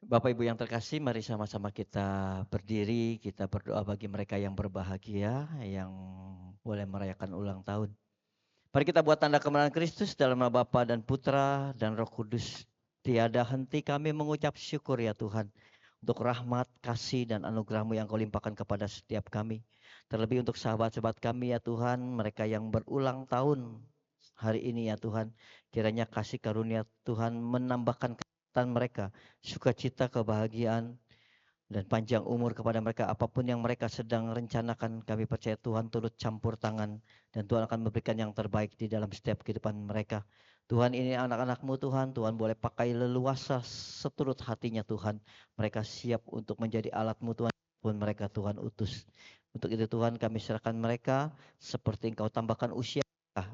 Bapak Ibu yang terkasih, mari sama-sama kita berdiri, kita berdoa bagi mereka yang berbahagia, yang boleh merayakan ulang tahun. Mari kita buat tanda kemenangan Kristus dalam nama Bapa dan Putra dan Roh Kudus. Tiada henti kami mengucap syukur ya Tuhan, untuk rahmat, kasih dan anugerah-Mu yang Kau limpahkan kepada setiap kami. Terlebih untuk sahabat-sahabat kami ya Tuhan, mereka yang berulang tahun hari ini ya Tuhan. Kiranya kasih karunia Tuhan menambahkan kesehatan mereka, sukacita, kebahagiaan, dan panjang umur kepada mereka. Apapun yang mereka sedang rencanakan, kami percaya Tuhan turut campur tangan. Dan Tuhan akan memberikan yang terbaik di dalam setiap kehidupan mereka. Tuhan, ini anak-anak-Mu Tuhan. Tuhan boleh pakai leluasa seturut hatinya Tuhan. Mereka siap untuk menjadi alat-Mu Tuhan. Pun mereka Tuhan utus. Untuk itu Tuhan kami serahkan mereka. Seperti Engkau tambahkan usia,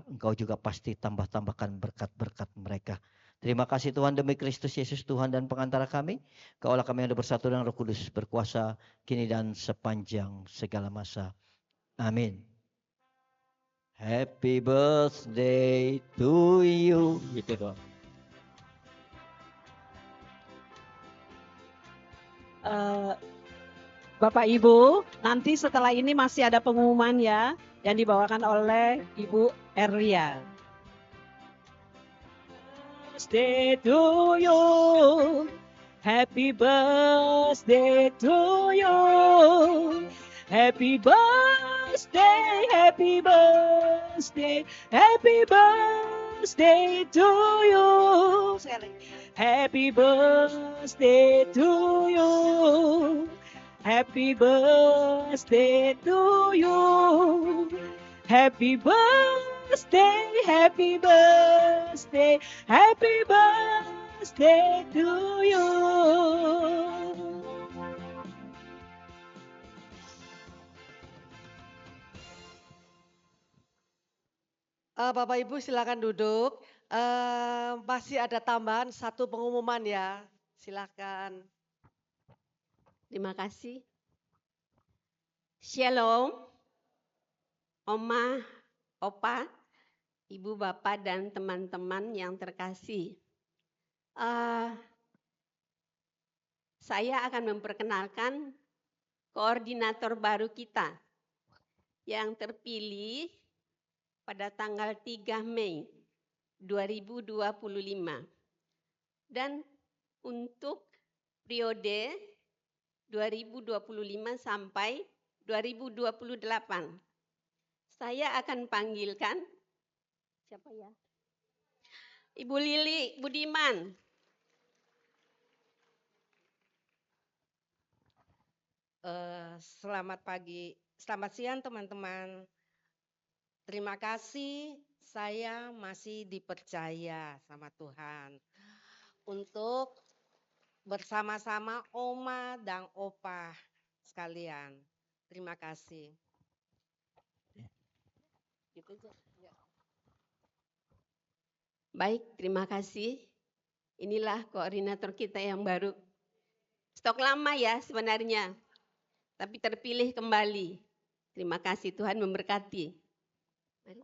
Engkau juga pasti tambah-tambahkan berkat-berkat mereka. Terima kasih Tuhan demi Kristus Yesus Tuhan dan pengantara kami. Kaulah kami yang bersatu dengan Roh Kudus, berkuasa kini dan sepanjang segala masa. Amin. Happy birthday to you. Gitu doang. Bapak Ibu, nanti setelah ini masih ada pengumuman ya yang dibawakan oleh Ibu Erlia. Birthday to you, happy birthday to you, happy birthday, happy birthday, happy birthday to you, happy birthday to you. Happy birthday to you. Happy birthday, happy birthday, happy birthday to you. Bapak Ibu silakan duduk. Masih ada tambahan satu pengumuman ya. Silakan. Terima kasih. Shalom, Oma, Opa, Ibu, Bapak, dan teman-teman yang terkasih. Saya akan memperkenalkan koordinator baru kita yang terpilih pada tanggal 3 Mei 2025. Dan untuk periode 2025 sampai 2028. Saya akan panggilkan, siapa ya? Ibu Lili Budiman. Selamat pagi, selamat siang teman-teman. Terima kasih saya masih dipercaya sama Tuhan untuk bersama-sama Oma dan Opa sekalian. Terima kasih. Baik, terima kasih. Inilah koordinator kita yang baru. Stok lama ya sebenarnya, tapi terpilih kembali. Terima kasih, Tuhan memberkati. Mari.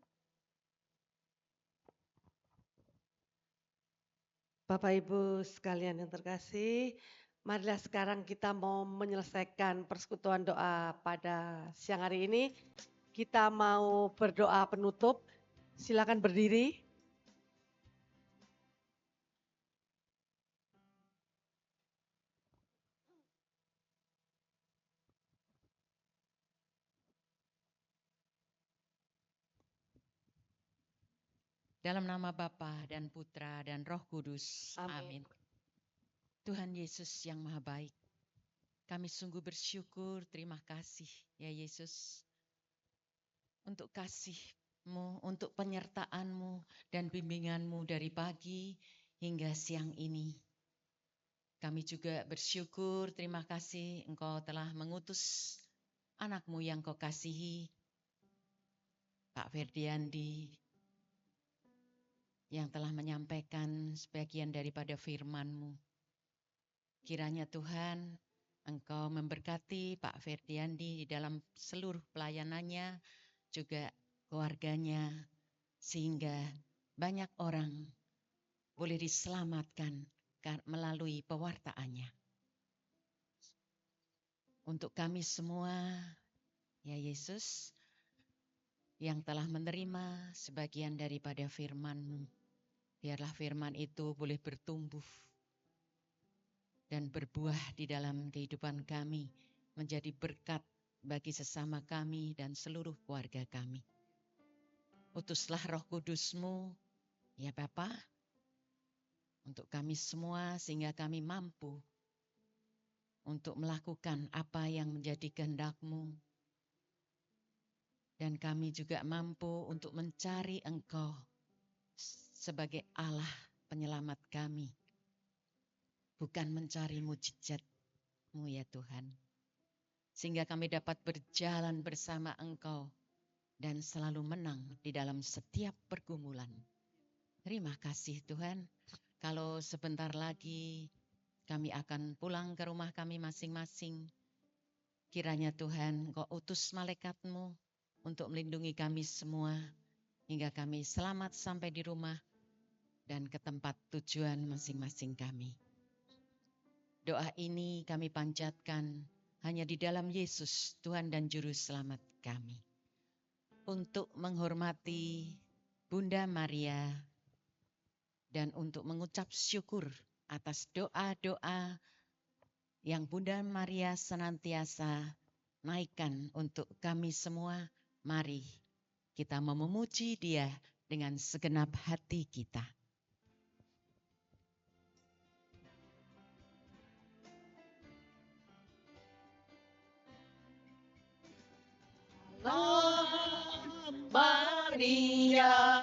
Bapak Ibu sekalian yang terkasih, marilah sekarang kita mau menyelesaikan persekutuan doa pada siang hari ini. Kita mau berdoa penutup. Silakan berdiri. Dalam nama Bapa dan Putra dan Roh Kudus. Amin. Amin. Tuhan Yesus yang Maha Baik, kami sungguh bersyukur, terima kasih ya Yesus untuk kasih-Mu, untuk penyertaan-Mu dan bimbingan-Mu dari pagi hingga siang ini. Kami juga bersyukur, terima kasih Engkau telah mengutus anak-Mu yang Kau kasihi, Pak Ferdiandi, yang telah menyampaikan sebagian daripada firman-Mu. Kiranya Tuhan, Engkau memberkati Pak Ferdiandi di dalam seluruh pelayanannya, juga keluarganya, sehingga banyak orang boleh diselamatkan melalui pewartaannya. Untuk kami semua, ya Yesus, yang telah menerima sebagian daripada firman-Mu, biarlah firman itu boleh bertumbuh dan berbuah di dalam kehidupan kami, menjadi berkat bagi sesama kami dan seluruh keluarga kami. Utuslah Roh Kudus-Mu, ya Bapa, untuk kami semua sehingga kami mampu untuk melakukan apa yang menjadi kehendak-Mu. Dan kami juga mampu untuk mencari Engkau sebagai Allah penyelamat kami. Bukan mencari mujizat-Mu ya Tuhan. Sehingga kami dapat berjalan bersama Engkau dan selalu menang di dalam setiap pergumulan. Terima kasih Tuhan. Kalau sebentar lagi kami akan pulang ke rumah kami masing-masing. Kiranya Tuhan Engkau utus malaikat-Mu untuk melindungi kami semua hingga kami selamat sampai di rumah dan ke tempat tujuan masing-masing kami. Doa ini kami panjatkan hanya di dalam Yesus, Tuhan dan Juru Selamat kami. Untuk menghormati Bunda Maria dan untuk mengucap syukur atas doa-doa yang Bunda Maria senantiasa naikkan untuk kami semua. Mari kita memuji Dia dengan segenap hati kita. Maria,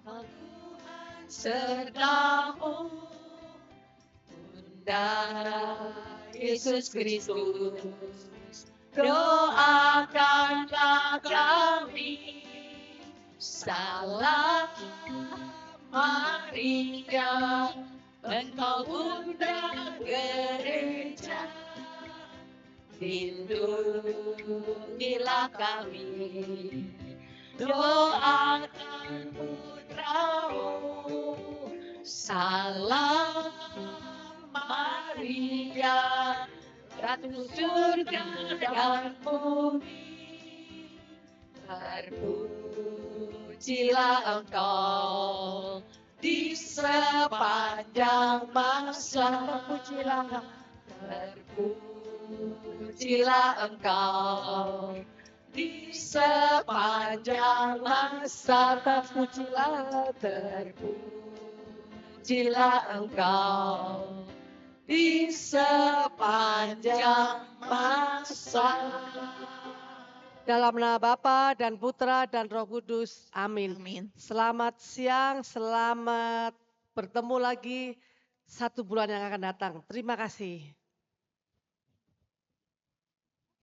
Tuhan sertamu, Bunda Yesus Kristus, doakanlah kami. Salam Maria, Engkau Bunda Gereja, lindungilah kami. Doakan putramu. Salam Maria, Ratu surga dan bumi, terpujilah Engkau di sepanjang masa. Terpujilah Engkau di sepanjang masa. Terpujilah Engkau di sepanjang masa. Dalam nama Bapa dan Putra dan Roh Kudus. Amin. Amin. Selamat siang, selamat bertemu lagi 1 bulan yang akan datang. Terima kasih.